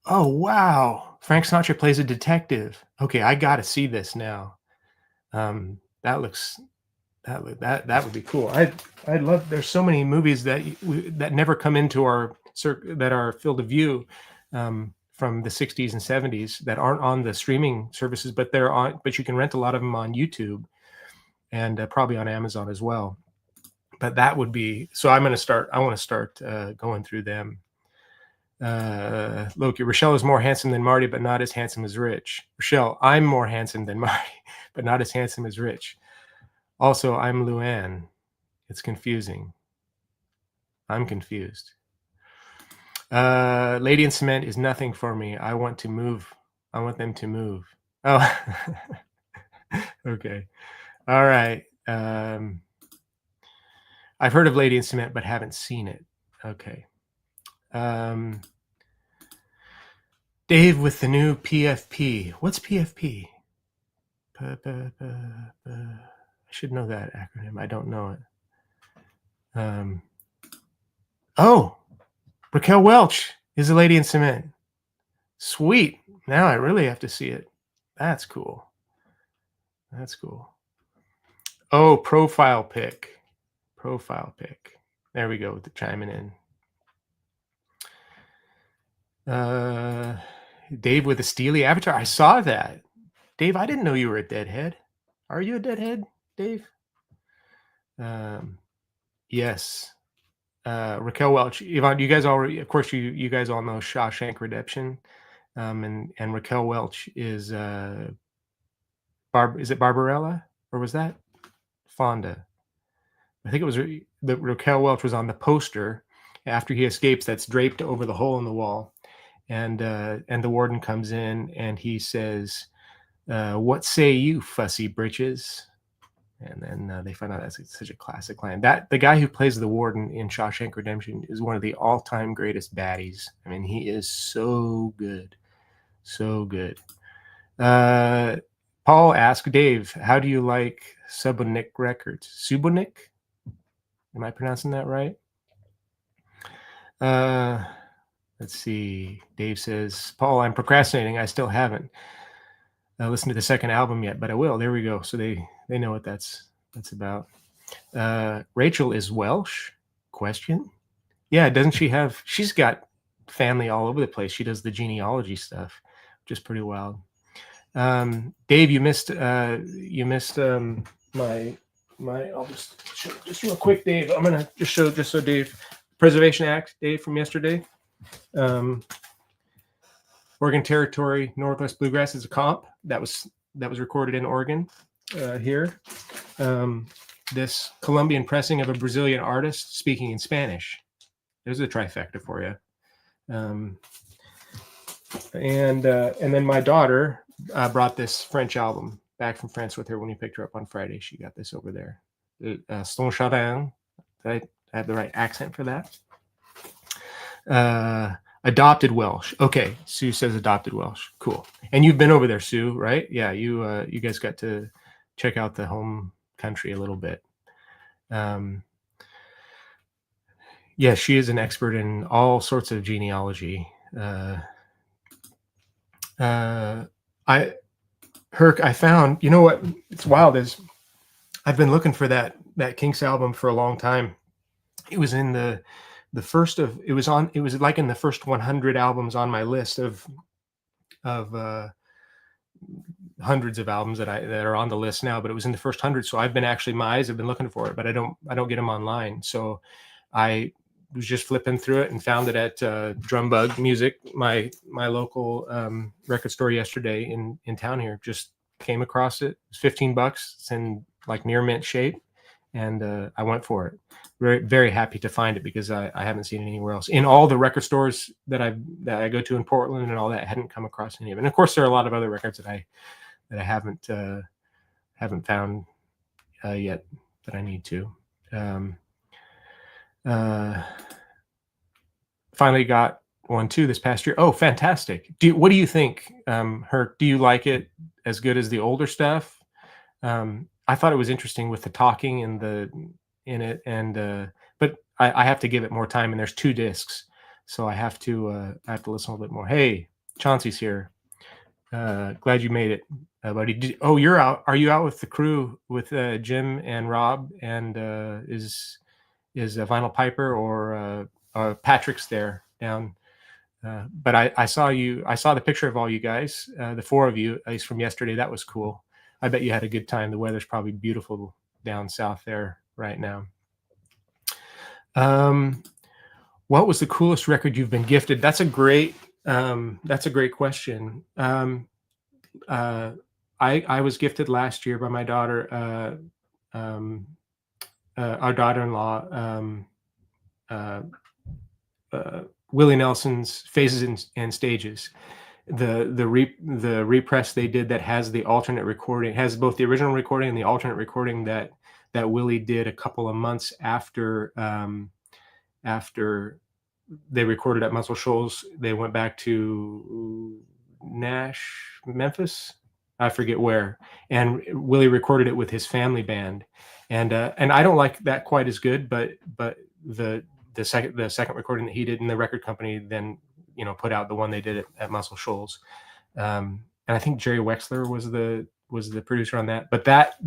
Speaker 1: Oh wow, Frank Sinatra plays a detective. Okay, I got to see this now. That would be cool. I'd love. There's so many movies that never come into our that are field of view. From the '60s and '70s that aren't on the streaming services, but they're on. But you can rent a lot of them on YouTube, and probably on Amazon as well. But that would be so. I want to start going through them. Loki. Rachelle is more handsome than Marty, but not as handsome as Rich. Rachelle, I'm more handsome than Marty, but not as handsome as Rich. Also, I'm Luann. It's confusing. I'm confused. Lady in Cement is nothing for me. I want to move. I want them to move. Oh, okay. All right. I've heard of Lady in Cement, but haven't seen it. Okay. Dave with the new PFP. What's PFP? I should know that acronym. I don't know it. Oh, Raquel Welch is a Lady in Cement. Sweet. Now I really have to see it. That's cool. That's cool. Oh, profile pic. Profile pic. There we go with the chiming in. Dave with a Steely avatar. I saw that. Dave, I didn't know you were a deadhead. Are you a deadhead, Dave? Yes. Raquel Welch. Yvonne, you guys already, of course, you guys all know Shawshank Redemption. And Raquel Welch is is it Barbarella, or was that Fonda? I think it was the Raquel Welch was on the poster after he escapes. That's draped over the hole in the wall, and the warden comes in and he says, "What say you, fussy britches?" And then they find out that's such a classic line. That the guy who plays the warden in Shawshank Redemption is one of the all-time greatest baddies. I mean, he is so good, so good. Paul asked Dave, "How do you like Subonik Records?" Subonik? Am I pronouncing that right? Let's see. Dave says, "Paul, I'm procrastinating. I still haven't listened to the second album yet, but I will." There we go. So they know what that's about. Rachel is Welsh? Question. Yeah, doesn't she have? She's got family all over the place. She does the genealogy stuff, which is pretty wild. Dave, you missed my I'll just show just real quick, Dave. I'm gonna just show just so Dave, Preservation Act, Dave, from yesterday. Oregon Territory Northwest Bluegrass is a comp that was recorded in Oregon. Here, this Colombian pressing of a Brazilian artist speaking in Spanish. There's a trifecta for you. And then my daughter brought this French album back from France with her when we picked her up on Friday. She got this over there. Stone Chardin. Did I have the right accent for that? Adopted Welsh. Okay, Sue says adopted Welsh. Cool. And you've been over there, Sue, right? Yeah, you guys got to check out the home country a little bit. Yeah, she is an expert in all sorts of genealogy. I found, you know what? It's wild is I've been looking for that Kinks album for a long time. It was in the first of, it was like in the first 100 albums on my list of hundreds of albums that are on the list now, but it was in the first 100. So I've been my eyes have been looking for it, but I don't get them online. So I was just flipping through it and found it at Drum Bug Music, my local record store yesterday in town here. Just came across it. It was $15. It's in like near mint shape, and I went for it. Very, very happy to find it because I haven't seen it anywhere else. In all the record stores that I go to in Portland and all that, I hadn't come across any of it. And of course, there are a lot of other records that I haven't found yet that I need to. Finally got one too this past year. Oh, fantastic. What do you think, Herc? Do you like it as good as the older stuff? I thought it was interesting with the talking and in it, and but I have to give it more time, and there's 2 discs, so I have to listen a little bit more. Hey, Chauncey's here. Glad you made it, buddy. You're out. Are you out with the crew with Jim and Rob, and is Vinyl Piper or Patrick's there down? But I saw the picture of all you guys, the 4 of you, at least from yesterday. That was cool. I bet you had a good time. The weather's probably beautiful down south there right now. What was the coolest record you've been gifted? That's a great question. I was gifted last year by my daughter, our daughter-in-law, Willie Nelson's Phases and Stages. The repress they did that has the alternate recording, has both the original recording and the alternate recording that Willie did a couple of months after they recorded at Muscle Shoals. They went back to Memphis, I forget where, and Willie recorded it with his family band, and I don't like that quite as good, but the second recording that he did in the record company then put out the one they did at Muscle Shoals, and I think Jerry Wexler was the producer on that. But that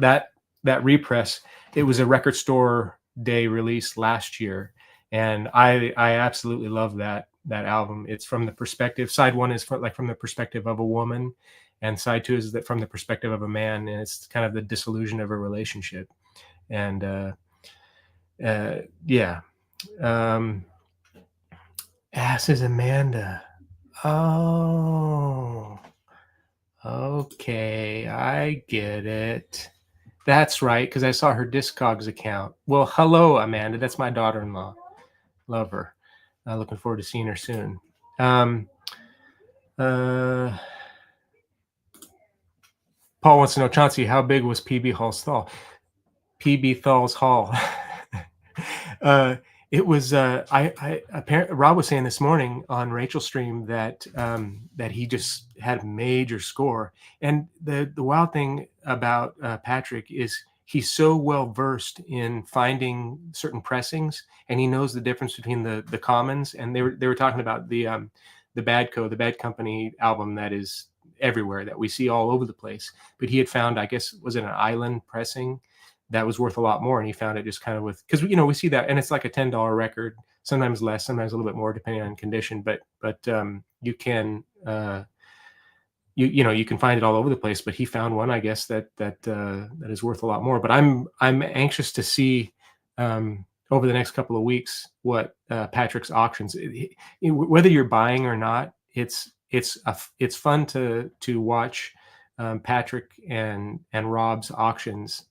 Speaker 1: repress, it was a record store day release last year, and I absolutely love that album. It's from the perspective. Side 1 is from the perspective of a woman, and side 2 is from the perspective of a man, and it's kind of the disillusion of a relationship. And yeah. Ass is Amanda. Oh, okay, I get it. That's right, because I saw her Discogs account. Well, hello, Amanda. That's my daughter-in-law. Love her. Looking forward to seeing her soon. Paul wants to know, Chauncey, how big was PB Hall's Hall? PB Thall's Hall. It was apparently Rob was saying this morning on Rachel's stream that he just had a major score. And the wild thing about Patrick is he's so well versed in finding certain pressings, and he knows the difference between the commons. And they were talking about the Bad Company album that is everywhere, that we see all over the place. But he had found, I guess, was it an island pressing that was worth a lot more, and he found it just kind of with, because we see that, and it's like a $10 record, sometimes less, sometimes a little bit more depending on condition, but you can you can find it all over the place. But he found one, I guess, that is worth a lot more. But I'm anxious to see over the next couple of weeks what Patrick's auctions, whether you're buying or not. It's fun to watch Patrick and Rob's auctions,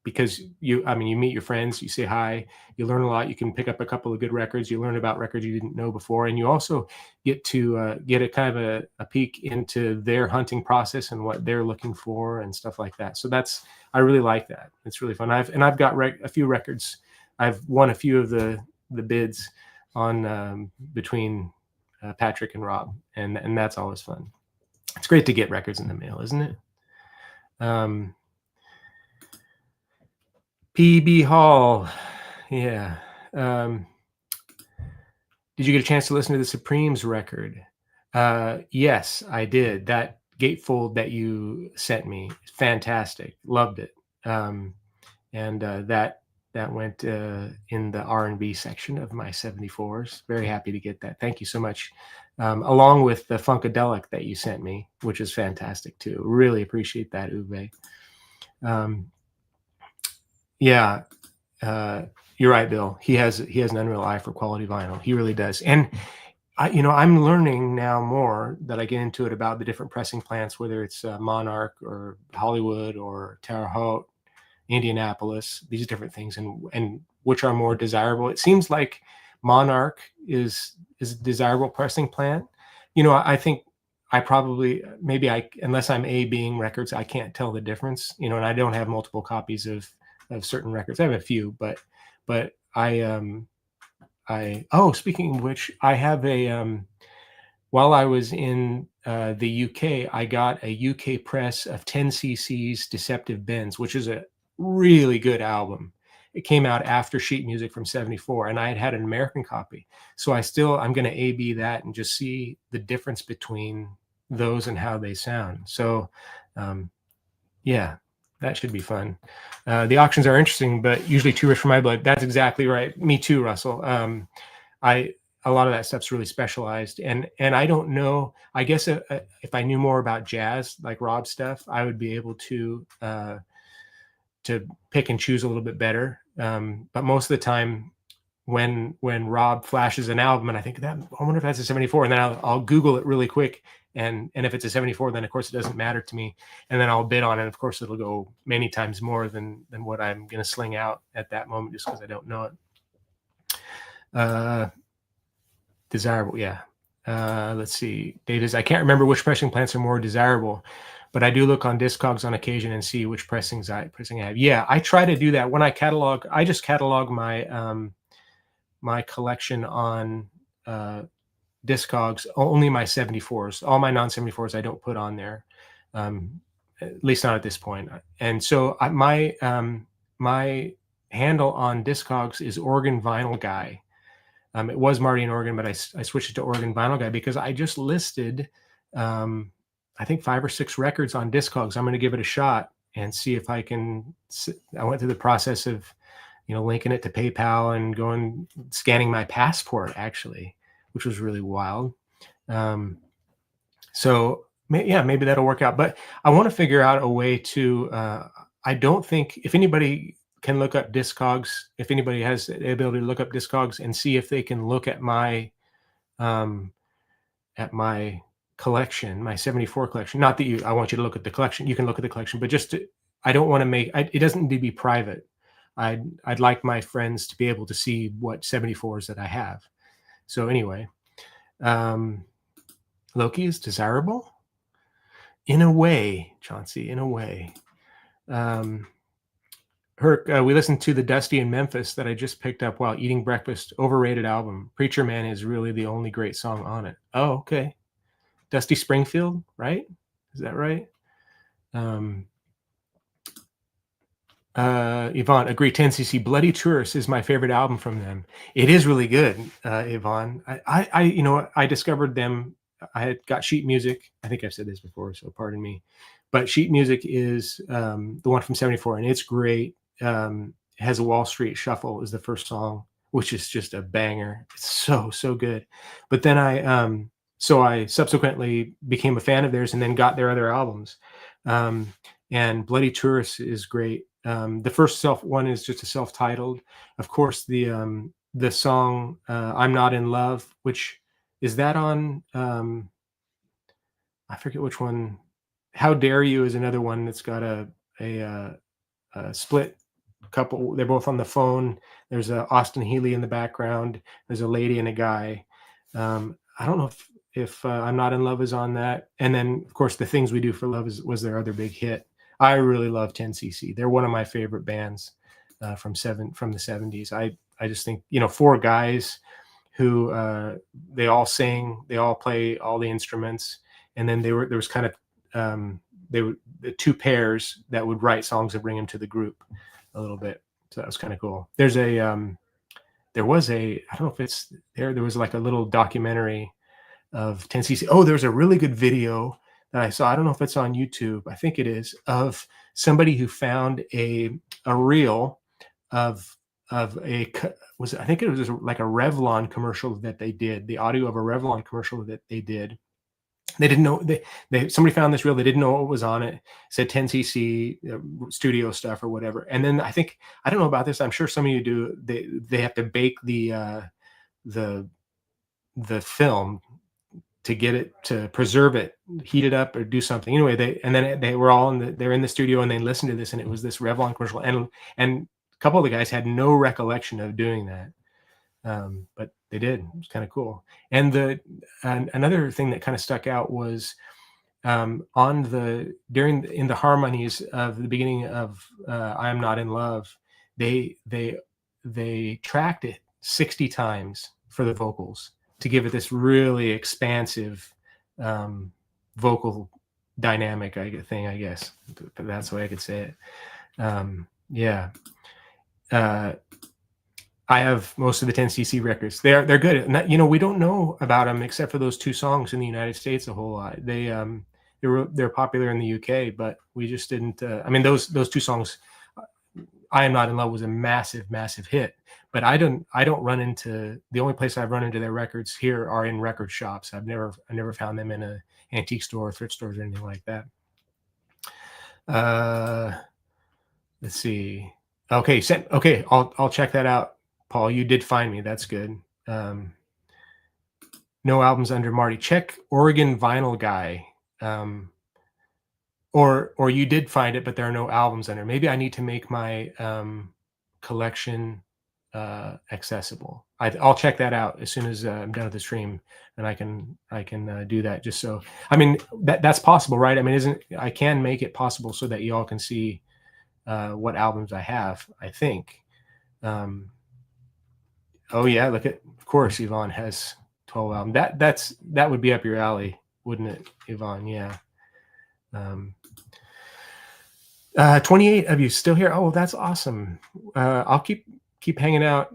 Speaker 1: because you meet your friends, you say hi, you learn a lot, you can pick up a couple of good records, you learn about records you didn't know before, and you also get to get a kind of a peek into their hunting process and what they're looking for and stuff like that. So I really like that. It's really fun. I've got a few records. I've won a few of the bids on between Patrick and Rob, and that's always fun. It's great to get records in the mail, isn't it? PB Hall, yeah. Did you get a chance to listen to the Supremes record? Yes, I did. That gatefold that you sent me, fantastic. Loved it. And that went in the R&B section of my 74s. Very happy to get that. Thank you so much. Along with the Funkadelic that you sent me, which is fantastic too. Really appreciate that, Uwe. Yeah, you're right, Bill. He has an unreal eye for quality vinyl. He really does. And I'm learning now more that I get into it about the different pressing plants, whether it's Monarch or Hollywood or Terre Haute, Indianapolis, these different things, and which are more desirable. It seems like Monarch is a desirable pressing plant. I think I probably, unless I'm A-Bing records, I can't tell the difference, and I don't have multiple copies of certain records. I have a few, but speaking of which, I have while I was in the UK, I got a UK press of 10cc's Deceptive Bends, which is a really good album. It came out after sheet music from 74, and I had an American copy. So I'm going to A-B that and just see the difference between those and how they sound. So yeah, that should be fun. The auctions are interesting, but usually too rich for my blood. That's exactly right. Me too, Russell. A lot of that stuff's really specialized, and I don't know. I guess if I knew more about jazz, like Rob's stuff, I would be able to pick and choose a little bit better. But most of the time, when Rob flashes an album, and I think I wonder if that's a 74, and then I'll Google it really quick, and if it's a 74, then of course it doesn't matter to me, and then I'll bid on it. Of course, it'll go many times more than what I'm going to sling out at that moment, just because I don't know it. Desirable, yeah. Let's see, Davis. I can't remember which pressing plants are more desirable, but I do look on Discogs on occasion and see which pressing I have. Yeah, I try to do that when I catalog. I just catalog my my collection on Discogs, only my 74s. All my non-74s I don't put on there, at least not at this point. And so my handle on Discogs is Oregon Vinyl Guy. It was Marty in Oregon, but I switched it to Oregon Vinyl Guy because I just listed, I think 5 or 6 records on Discogs. I'm going to give it a shot and see if I can. I went through the process of, linking it to PayPal and going scanning my passport, actually, which was really wild. So maybe that'll work out. But I want to figure out a way to. I don't think if anybody can look up Discogs, if anybody has the ability to look up Discogs and see if they can look at my collection, my 74 collection. Not that I want you to look at the collection. You can look at the collection, but I don't want to it doesn't need to be private. I'd like my friends to be able to see what 74s that I have. So anyway, Loki is desirable in a way, Chauncey, in a way. Herc, we listened to the Dusty in Memphis that I just picked up while eating breakfast. Overrated album. Preacher Man is really the only great song on it. Oh, okay. Dusty Springfield, right? Is that right? Yvonne, agree. 10cc Bloody Tourist is my favorite album from them. It is really good, Yvonne. I discovered them. I had got sheet music. I think I've said this before, so pardon me. But sheet music is the one from 74, and it's great. has a Wall Street Shuffle is the first song, which is just a banger. It's so good. But then I subsequently became a fan of theirs and then got their other albums. Um, and Bloody Tourist is great. The first self one is just a self-titled. Of course, the song "I'm Not in Love," which is that on I forget which one. "How Dare You" is another one that's got a split couple. They're both on the phone. There's a Austin Healy in the background. There's a lady and a guy. I don't know if "I'm Not in Love" is on that. And then, of course, "The Things We Do for Love" was their other big hit. I really love 10cc. They're one of my favorite bands from the 70s. I just think, four guys who they all sing, they all play all the instruments, and then there was kind of they were the two pairs that would write songs and bring them to the group a little bit. So that was kind of cool. There was a, I don't know if it's there was like a little documentary of 10cc. Oh, there's a really good video that I saw. I don't know if it's on YouTube. I think it is, of somebody who found a reel of I think it was like a Revlon commercial that they did, the audio of a Revlon commercial that they did. They didn't know, somebody found this reel. They didn't know what was on it. It said 10cc studio stuff or whatever. And then I don't know about this. I'm sure some of you do. They have to bake the film to get it, to preserve it, heat it up or do something. Anyway, they were all they're in the studio and they listened to this, and it was this Revlon commercial. And a couple of the guys had no recollection of doing that. But they did. It was kind of cool. And another thing that kind of stuck out was in the harmonies of the beginning of "I Am Not in Love," they tracked it 60 times for the vocals to give it this really expansive vocal dynamic thing, I guess. But that's the way I could say it. Yeah. I have most of the 10cc records. They're good. And we don't know about them except for those two songs in the United States a whole lot. They're popular in the UK, but we just didn't. I mean, those two songs. "I Am Not in Love" was a massive hit, but I don't run into, the only place I've run into their records here are in record shops. I've never found them in a antique store, thrift stores, or anything like that. Let's see. Okay, I'll check that out. Paul, you did find me. That's good. No albums under Marty. Check Oregon Vinyl Guy. Or you did find it, but there are no albums under. Maybe I need to make my collection accessible. I'll check that out as soon as I'm done with the stream, and I can do that. Just so, I mean, that's possible, right? I mean, I can make it possible so that you all can see what albums I have, I think. Oh yeah, of course, Yvonne has 12 albums. That would be up your alley, wouldn't it, Yvonne? Yeah. 28 of you still here. Oh, that's awesome. I'll keep hanging out.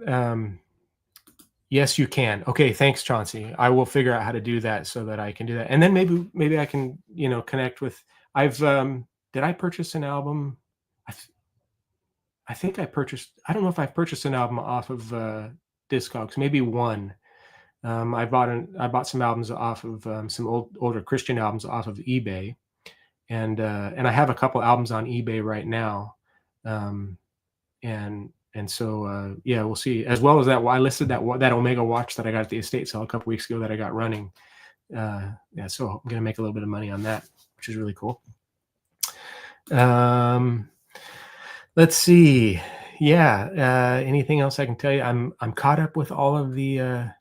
Speaker 1: Yes, you can. Okay, thanks, Chauncey. I will figure out how to do that so that I can do that. And then maybe I can, connect with, did I purchase an album? I think I don't know if I've purchased an album off of Discogs, maybe one. I bought some albums off of some older Christian albums off of eBay. And I have a couple albums on eBay right now. And so yeah, we'll see. As well as that, I listed that Omega watch that I got at the estate sale a couple weeks ago that I got running. Yeah, so I'm gonna make a little bit of money on that, which is really cool. Let's see. Yeah. Anything else I can tell you? I'm caught up with all of the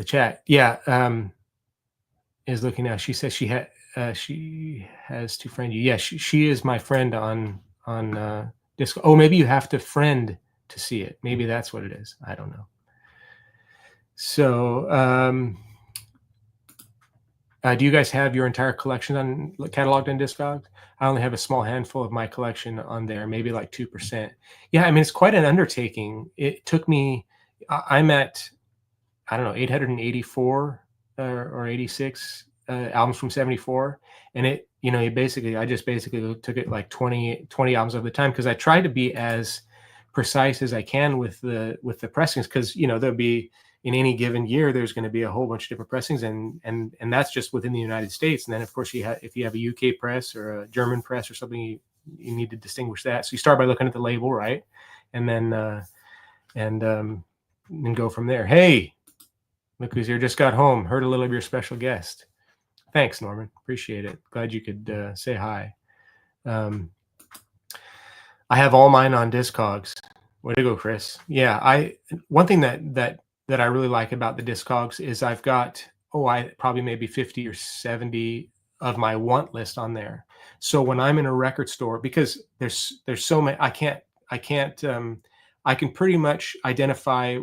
Speaker 1: chat. Yeah. Is looking now. She says she has to friend you. Yeah, she is my friend on Discord. Oh, maybe you have to friend to see it. Maybe that's what it is. I don't know. So do you guys have your entire collection cataloged on Discogs? I only have a small handful of my collection on there, maybe like 2%. Yeah, I mean, it's quite an undertaking. It took me, I'm at, I don't know, 884 or 86 albums from '74, and it, I just basically took it like 20 albums at the time, because I try to be as precise as I can with the pressings, because there'll be, in any given year, there's going to be a whole bunch of different pressings, and that's just within the United States. And then of course if you have a UK press or a German press or something, you need to distinguish that. So you start by looking at the label, right? And then and go from there. Hey, look who's here, just got home, heard a little of your special guest. Thanks, Norman, appreciate it. Glad you could say hi. I have all mine on Discogs. Way to go, Chris. Yeah, one thing that I really like about the Discogs is I've got, I probably maybe 50 or 70 of my want list on there. So when I'm in a record store, because there's so many, I can pretty much identify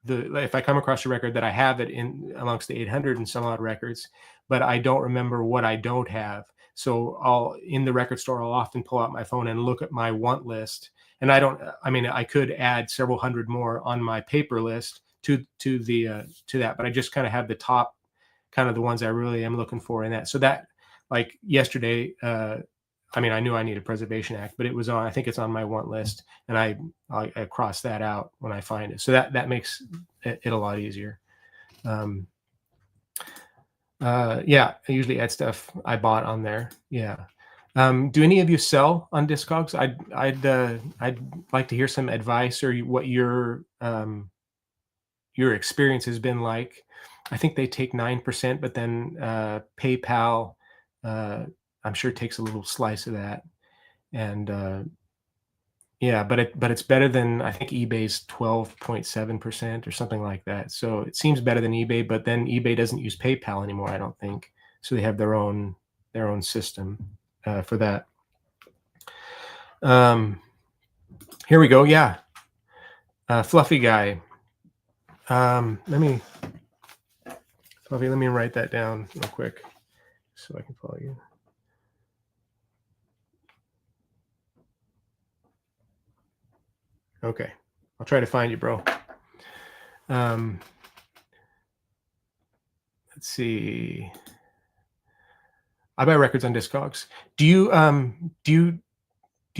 Speaker 1: if I come across a record that I have it in amongst the 800 and some odd records, but I don't remember what I don't have. So in the record store, I'll often pull out my phone and look at my want list. And I could add several hundred more on my paper list to that, but I just kind of have the top, kind of the ones I really am looking for in that. So that, like yesterday, I knew I needed Preservation Act, but I think it's on my want list, and I cross that out when I find it. So that makes it a lot easier. Yeah, I usually add stuff I bought on there. Yeah. Do any of you sell on Discogs? I'd like to hear some advice, or what your experience has been like. I think they take 9%, but then PayPal, I'm sure, takes a little slice of that. And yeah, but it's better than, I think, eBay's 12.7% or something like that. So it seems better than eBay, but then eBay doesn't use PayPal anymore, I don't think. So they have their own system for that. Here we go. Yeah. Fluffy guy. Let me write that down real quick so I can follow you. Okay, I'll try to find you, bro. Let's see. I buy records on Discogs. Do you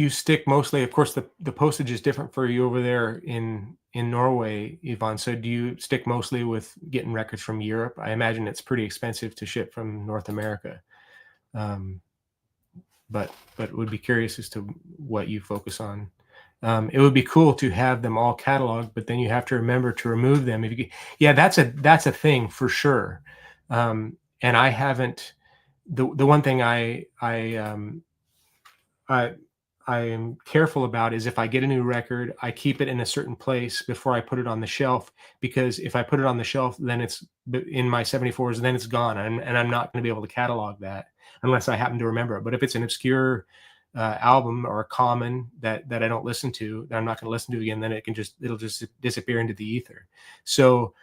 Speaker 1: stick mostly? Of course, the postage is different for you over there in Norway, Yvonne. So do you stick mostly with getting records from Europe? I imagine it's pretty expensive to ship from North America. But would be curious as to what you focus on. It would be cool to have them all cataloged, but then you have to remember to remove them. Yeah, that's a thing for sure. And I haven't. The one thing I am careful about is, if I get a new record, I keep it in a certain place before I put it on the shelf, because if I put it on the shelf, then it's in my 74s, then it's gone, and I'm not going to be able to catalog that unless I happen to remember it. But if it's an obscure album or a common that I don't listen to, that I'm not going to listen to again, then it'll just disappear into the ether. So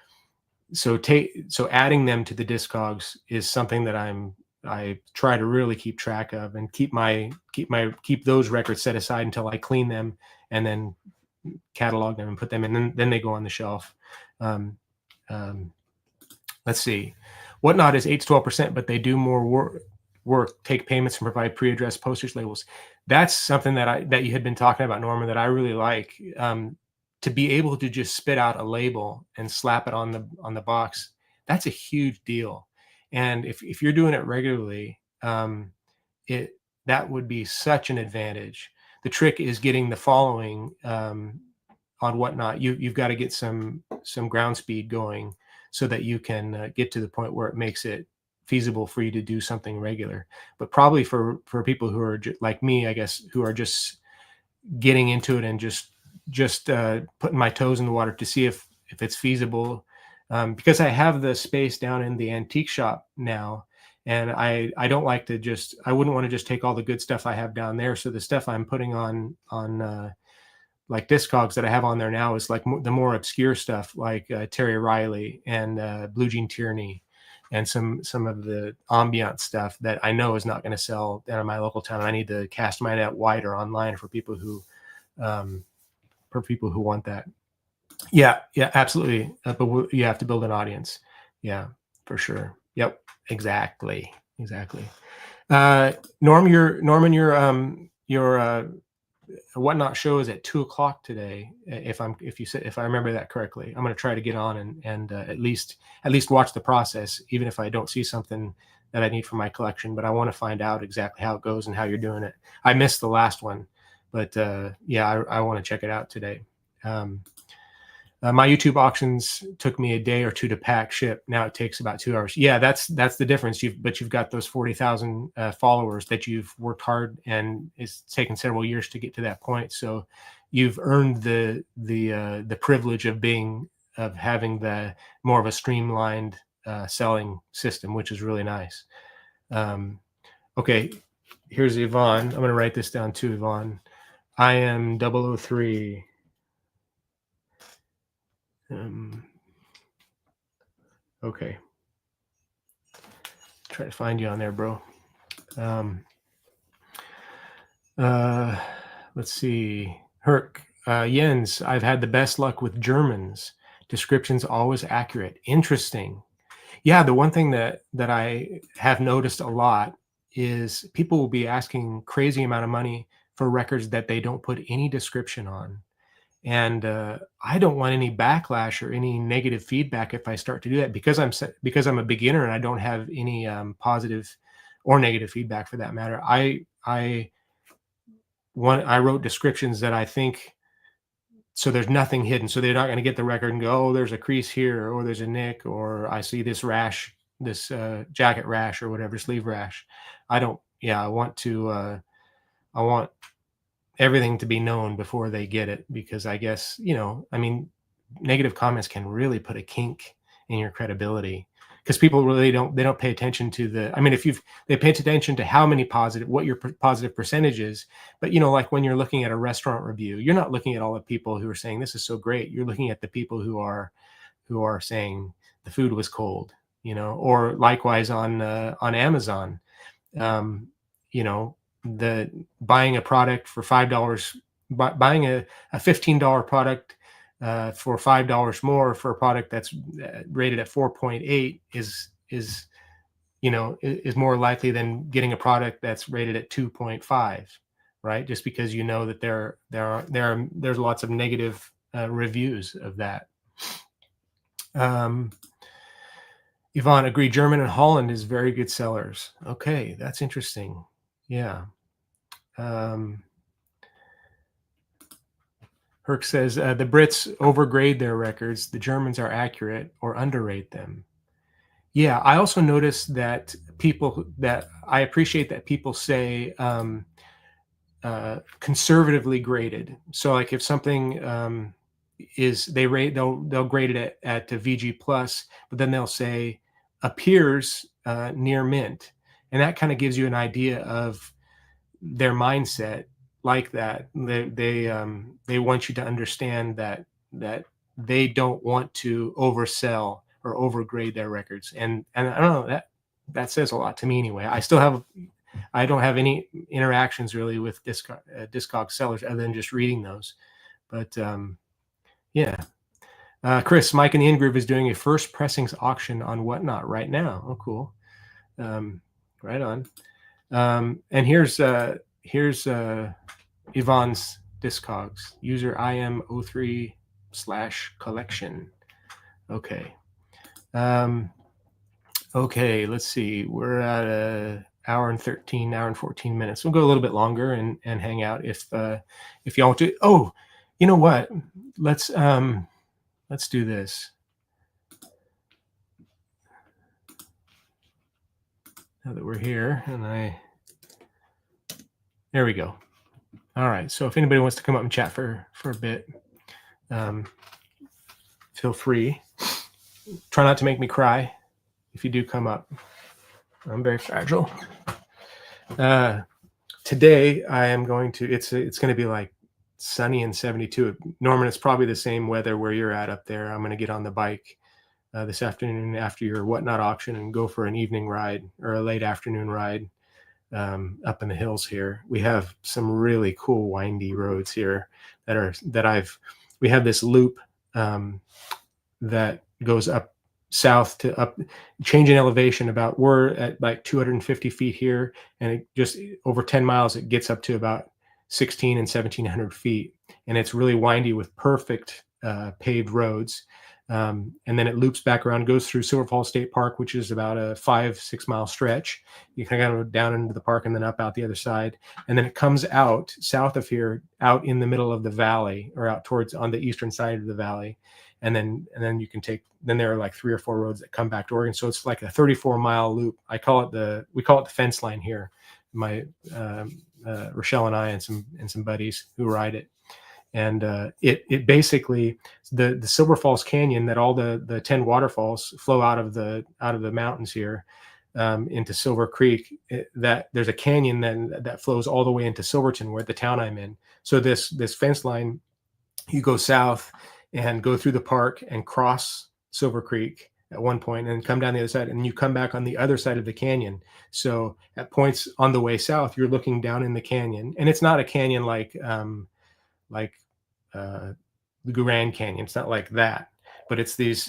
Speaker 1: adding them to the Discogs is something that I try to really keep track of, and keep those records set aside until I clean them, and then catalog them and put them in, and then they go on the shelf. Let's see. Whatnot is 8 to 12%, but they do more work, take payments, and provide pre-addressed postage labels. That's something that you had been talking about, Norman, that I really like. To be able to just spit out a label and slap it on the box, that's a huge deal. And if you're doing it regularly, that would be such an advantage. The trick is getting the following on Whatnot. You've got to get some ground speed going, so that you can get to the point where it makes it feasible for you to do something regular. But probably for people who are like me, I guess, who are just getting into it and just putting my toes in the water to see if it's feasible, because I have the space down in the antique shop now, and I don't like to I wouldn't want to just take all the good stuff I have down there. So the stuff I'm putting on like Discogs that I have on there now is like the more obscure stuff, like Terry Riley and Blue Jean Tyranny, and some of the ambient stuff that I know is not going to sell down in my local town. I need to cast my net wider online for people who want that. Yeah, absolutely. But you have to build an audience. Yeah, for sure. Yep. Exactly. Exactly. Norman, your whatnot show is at 2 o'clock today. If I remember that correctly, I'm going to try to get on and at least watch the process, even if I don't see something that I need for my collection. But I want to find out exactly how it goes and how you're doing it. I missed the last one, but yeah, I want to check it out today. My YouTube auctions took me a day or two to pack ship. Now it takes about 2 hours. Yeah, that's the difference. You've got those 40,000 followers that you've worked hard, and it's taken several years to get to that point. So you've earned the privilege of having the more of a streamlined selling system, which is really nice. Okay, here's Yvonne. I'm going to write this down too, Yvonne. I am 003. Okay. Try to find you on there, bro. Let's see. Herc, Jens, I've had the best luck with Germans. Descriptions always accurate. Interesting. Yeah, the one thing that I have noticed a lot is people will be asking crazy amount of money for records that they don't put any description on. And I don't want any backlash or any negative feedback if I start to do that, because I'm a beginner and I don't have any positive or negative feedback for that matter. I wrote descriptions that I think, so there's nothing hidden, so they're not going to get the record and go, oh, there's a crease here, or there's a nick, or I see this rash, this jacket rash, or whatever, sleeve rash. I don't. Yeah, I want everything to be known before they get it, because I guess, I mean, negative comments can really put a kink in your credibility, because people really don't pay attention to I mean, they pay attention to how many what your positive percentage is, but like when you're looking at a restaurant review, you're not looking at all the people who are saying this is so great. You're looking at the people who are saying the food was cold, or likewise on Amazon. You know, the buying a product for $5, buying a $15 product for $5 more for a product that's rated at 4.8 is more likely than getting a product that's rated at 2.5, right? Just because that there's lots of negative reviews of that. Yvonne, agree. German and Holland is very good sellers. Okay, that's interesting. Yeah. Herc says the Brits overgrade their records. The Germans are accurate or underrate them. Yeah, I also noticed that I appreciate that people say conservatively graded. So like if something they'll grade it at VG plus, but then they'll say appears near mint, and that kind of gives you an idea of their mindset. Like that, they want you to understand that they don't want to oversell or overgrade their records, and I don't know, that says a lot to me anyway. I don't have any interactions really with Discog sellers other than just reading those, but yeah. Chris, Mike in the In-Groove is doing a first pressings auction on Whatnot right now. Oh, cool. Right on. And here's Yvonne's Discogs. User IM03/collection. Okay. Okay, let's see. We're at an hour and 14 minutes. We'll go a little bit longer and hang out if y'all want to. Oh, you know what? Let's do this. Now that we're here, there we go. All right. So if anybody wants to come up and chat for a bit, feel free. Try not to make me cry if you do come up. I'm very fragile. Today I am going to. It's going to be like sunny and 72. Norman, it's probably the same weather where you're at up there. I'm going to get on the bike this afternoon after your Whatnot auction and go for an evening ride or a late afternoon ride up in the hills here. We have some really cool windy roads here we have this loop that goes up south to up, change in elevation about, we're at like 250 feet here, and it just over 10 miles it gets up to about 16 and 1700 feet, and it's really windy with perfect paved roads. And then it loops back around, goes through Silver Falls State Park, which is about a 5-6 mile stretch. You kind of go down into the park and then up out the other side, and then it comes out south of here, out in the middle of the valley, or out towards on the eastern side of the valley. And then you can take, then there are like 3 or 4 roads that come back to Oregon. So it's like a 34-mile loop. We call it the fence line here. My Rachelle and I and some buddies who ride it. And it basically, the Silver Falls Canyon, that all the 10 waterfalls flow out of the mountains here into Silver Creek. That there's a canyon then that flows all the way into Silverton, where the town I'm in. So this fence line, you go south and go through the park and cross Silver Creek at one point, and come down the other side, and you come back on the other side of the canyon. So at points on the way south, you're looking down in the canyon, and it's not a canyon like the Grand Canyon. It's not like that, but it's this,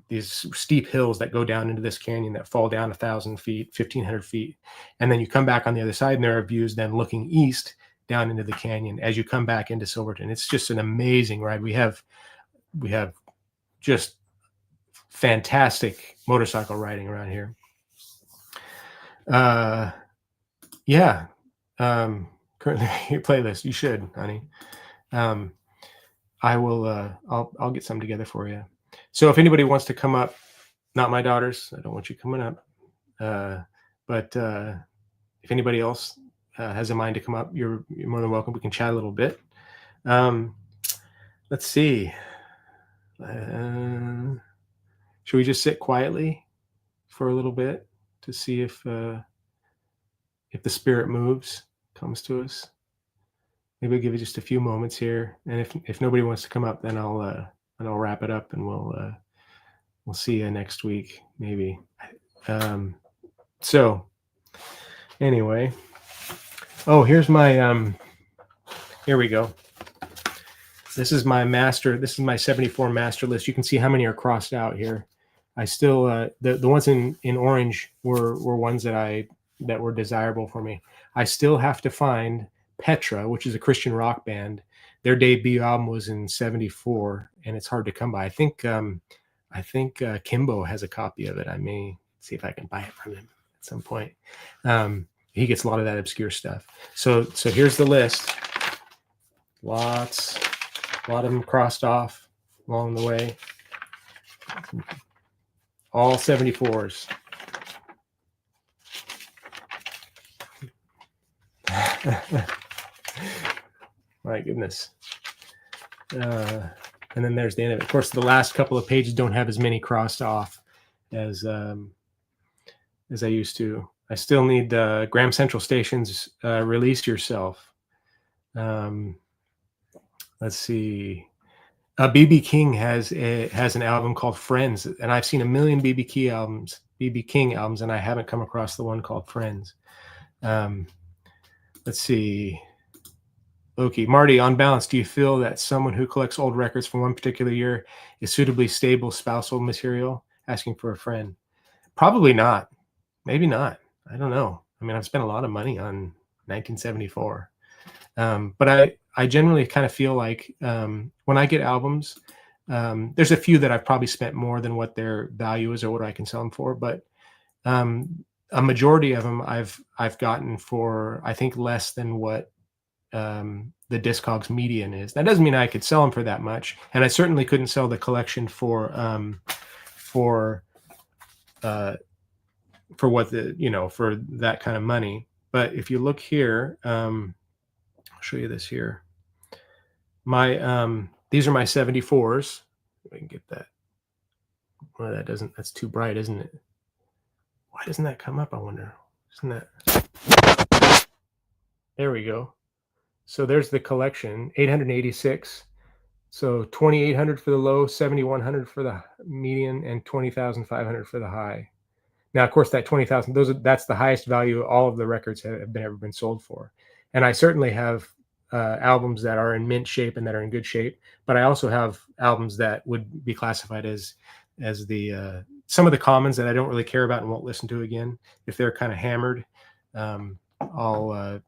Speaker 1: these steep hills that go down into this canyon that fall down 1,000 feet, 1,500 feet. And then you come back on the other side, and there are views then looking east down into the canyon as you come back into Silverton. It's just an amazing ride. We have just fantastic motorcycle riding around here. Yeah. Currently your playlist, you should, honey. I will, I'll get some together for you. So if anybody wants to come up, not my daughters, I don't want you coming up. But if anybody else has a mind to come up, you're more than welcome. We can chat a little bit. Let's see. Should we just sit quietly for a little bit to see if the spirit moves, comes to us? Maybe I'll give you just a few moments here, and if nobody wants to come up, then I'll wrap it up, and we'll see you next week, maybe. So anyway, oh, here's my here we go. This is my master. This is my 74 master list. You can see how many are crossed out here. I still the ones in orange were ones that were desirable for me. I still have to find Petra, which is a Christian rock band. Their debut album was in '74, and it's hard to come by. I think Kimbo has a copy of it. I may see if I can buy it from him at some point. He gets a lot of that obscure stuff. So here's the list. A lot of them crossed off along the way. All 74s. My goodness. And then there's the end of it. Of course, the last couple of pages don't have as many crossed off as I used to. I still need Graham Central Station's Release Yourself. Let's see. BB King has an album called Friends, and I've seen a million BB King albums, and I haven't come across the one called Friends. Let's see. Okay, Marty, on balance, do you feel that someone who collects old records from one particular year is suitably stable spousal material? Asking for a friend. Probably not. Maybe not. I don't know. I mean, I've spent a lot of money on 1974. But I generally kind of feel like when I get albums, there's a few that I've probably spent more than what their value is or what I can sell them for. But a majority of them I've gotten for, I think, less than what the Discogs median is. That doesn't mean I could sell them for that much, and I certainly couldn't sell the collection for what for that kind of money. But if you look here, I'll show you this here. My these are my 74s. If I can get that. Well, that's too bright, isn't it? Why doesn't that come up? I wonder. Isn't that? There we go. So there's the collection, 886. So 2,800 for the low, 7,100 for the median, and 20,500 for the high. Now, of course, that 20,000, that's the highest value all of the records have ever been sold for. And I certainly have albums that are in mint shape and that are in good shape, but I also have albums that would be classified as the some of the commons that I don't really care about and won't listen to again. If they're kind of hammered, um, I'll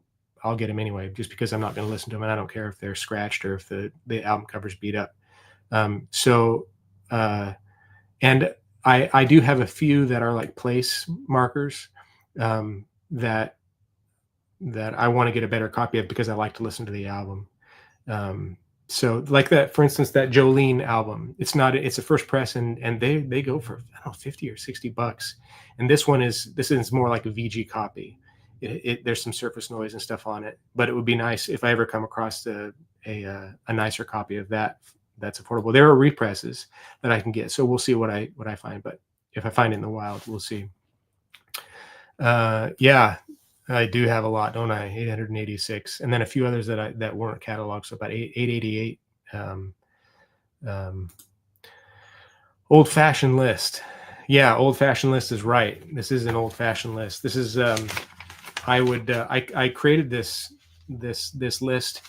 Speaker 1: get them anyway, just because I'm not going to listen to them, and I don't care if they're scratched or if the album cover's beat up. So and I do have a few that are like place markers, that I want to get a better copy of because I like to listen to the album. Um, so like that, for instance, that Jolene album, it's a first press, and they go for, I don't know, 50 or $60. And this is more like a VG copy. There's some surface noise and stuff on it, but it would be nice if I ever come across a nicer copy of that that's affordable. There are represses that I can get, so we'll see what I find. But if I find it in the wild, we'll see. Yeah, I do have a lot, don't I? 886, and then a few others that weren't cataloged. So about 888. Old fashioned list. Yeah, old fashioned list is right. This is an old fashioned list. This is I created this list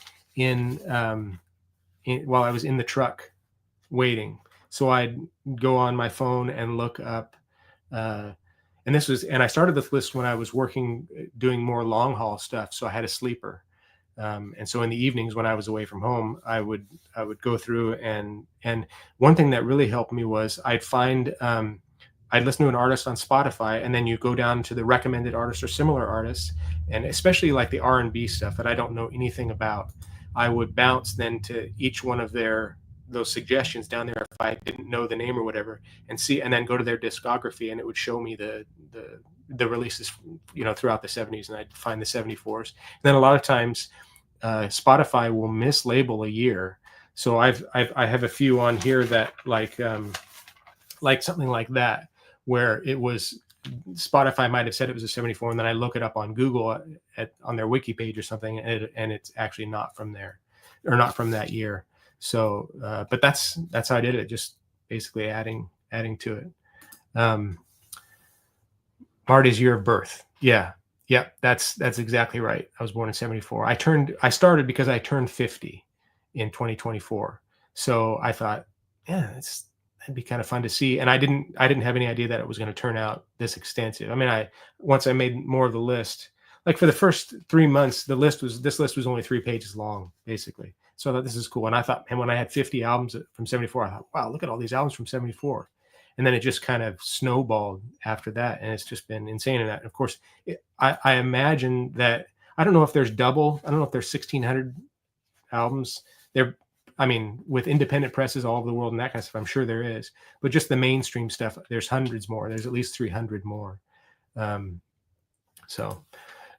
Speaker 1: while I was in the truck waiting. So I'd go on my phone and look up. And I started this list when I was working, doing more long haul stuff. So I had a sleeper. And so in the evenings when I was away from home, I would go through, and one thing that really helped me was I'd listen to an artist on Spotify, and then you go down to the recommended artists or similar artists, and especially like the R&B stuff that I don't know anything about, I would bounce then to each one of those suggestions down there if I didn't know the name or whatever, and then go to their discography, and it would show me the releases, throughout the 70s, and I'd find the 74s. And then a lot of times Spotify will mislabel a year. So I have a few on here that like something like that, where it was Spotify might have said it was a 74, and then I look it up on Google on their wiki page or something, and it's actually not from there, or not from that year. So, but that's how I did it. Just basically adding to it. Marty's year of birth. Yeah. That's exactly right. I was born in 74. I started because I turned 50 in 2024. So I thought, yeah, that'd be kind of fun to see. And I didn't have any idea that it was going to turn out this extensive. I mean, once I made more of the list, like for the first 3 months, this list was only 3 pages long, basically. So I thought, this is cool. And I thought, and when I had 50 albums from 74, I thought, wow, look at all these albums from 74. And then it just kind of snowballed after that. And it's just been insane. And of course, I imagine that, I don't know if there's 1,600 albums there. I mean, with independent presses all over the world and that kind of stuff, I'm sure there is. But just the mainstream stuff, there's hundreds more. There's at least 300 more. Being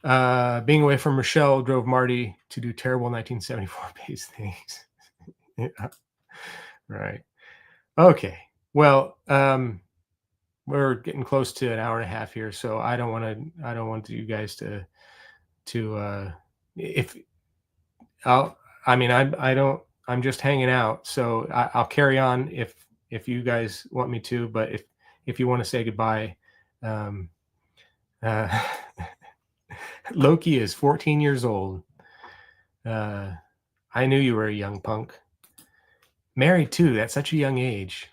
Speaker 1: away from Rachelle drove Marty to do terrible 1974 based things. Yeah. Right. Okay. Well, we're getting close to an hour and a half here, so I don't want you guys to if I'm just hanging out, so I'll carry on if you guys want me to, but if you want to say goodbye, Loki is 14 years old. I knew you were a young punk. Married too, at such a young age.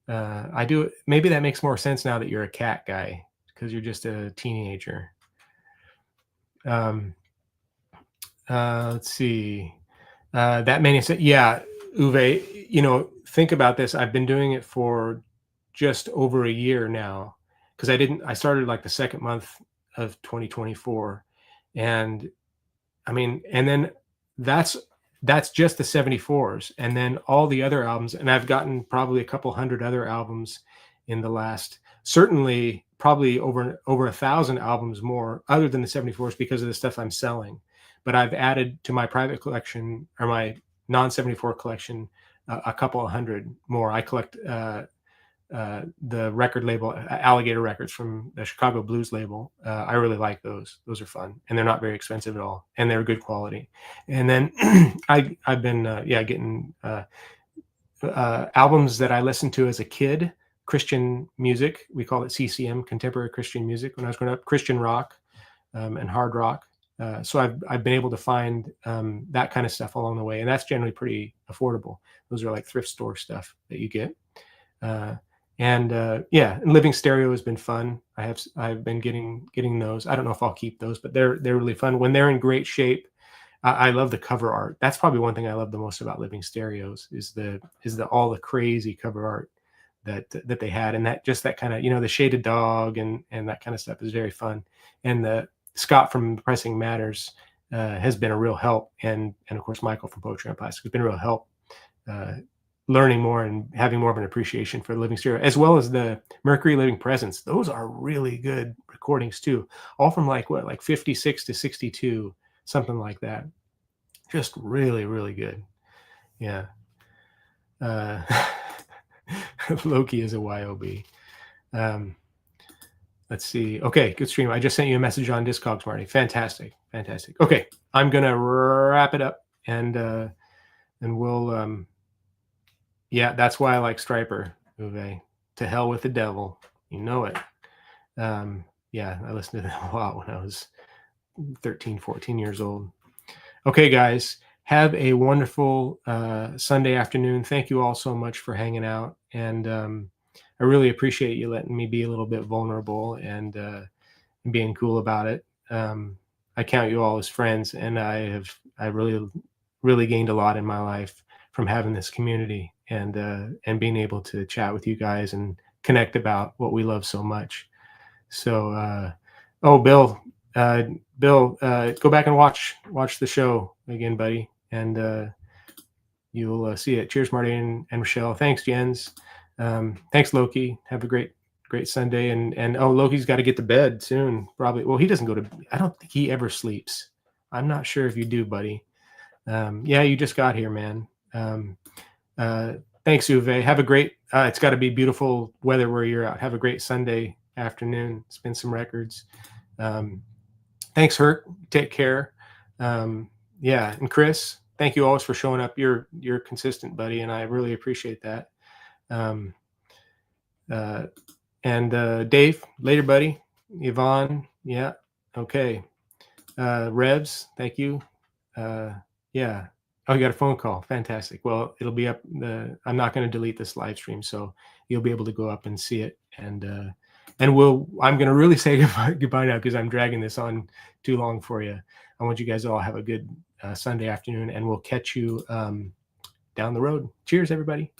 Speaker 1: I do. Maybe that makes more sense now that you're a cat guy, because you're just a teenager. Let's see. That many said, yeah, Uwe, think about this. I've been doing it for just over a year now, because I started like the second month of 2024. And I mean, and then that's just the 74s, and then all the other albums. And I've gotten probably a couple hundred other albums in the last, certainly probably over 1,000 albums more other than the 74s, because of the stuff I'm selling. But I've added to my private collection, or my non-74 collection, a couple of hundred more. I collect the record label Alligator Records from the Chicago Blues label. I really like those. Those are fun, and they're not very expensive at all, and they're good quality. And then I've been getting albums that I listened to as a kid, Christian music. We call it CCM, contemporary Christian music. When I was growing up, Christian rock and hard rock. So I've been able to find that kind of stuff along the way, and that's generally pretty affordable. Those are like thrift store stuff that you get. Uh, and yeah, and living stereo has been fun. I've been getting those. I don't know if I'll keep those, but they're really fun when they're in great shape. I love the cover art. That's probably one thing I love the most about living stereos is the all the crazy cover art that they had, and that just that kind of, the shaded dog and that kind of stuff is very fun. And the Scott from Pressing Matters has been a real help, and of course Michael from Poetry on Plastic has been a real help, uh, learning more and having more of an appreciation for the living stereo, as well as the Mercury Living Presence. Those are really good recordings too, all from like 56 to 62, something like that. Just really, really good. Yeah. Uh, Loki is a YOB. Um, let's see. Okay, good stream. I just sent you a message on Discogs, Marty. Fantastic, fantastic. Okay, I'm gonna wrap it up, and we'll. Yeah, that's why I like Striper, Uwe. To hell with the devil. You know it. Yeah, I listened to that a lot when I was 13, 14 years old. Okay, guys, have a wonderful Sunday afternoon. Thank you all so much for hanging out. And I really appreciate you letting me be a little bit vulnerable and being cool about it. I count you all as friends, and I really, really gained a lot in my life from having this community and being able to chat with you guys and connect about what we love so much. So, oh, Bill, go back and watch the show again, buddy, and you'll see it. Cheers, Marty and Rachelle. Thanks, Jens. Thanks, Loki. Have a great Sunday. And oh, Loki's got to get to bed soon. Probably. Well, he doesn't go to. I don't think he ever sleeps. I'm not sure if you do, buddy. Yeah, you just got here, man. Thanks, Uwe. Have a great. It's got to be beautiful weather where you're at. Have a great Sunday afternoon. Spin some records. Thanks, Hurt. Take care. Yeah, and Chris, thank you always for showing up. You're consistent, buddy, and I really appreciate that. And Dave, later, buddy. Yvonne, yeah, okay. Revs, thank you. Yeah. Oh, you got a phone call. Fantastic. Well, it'll be up. I'm not going to delete this live stream, so you'll be able to go up and see it. And I'm going to really say goodbye now because I'm dragging this on too long for you. I want you guys all have a good Sunday afternoon, and we'll catch you down the road. Cheers, everybody.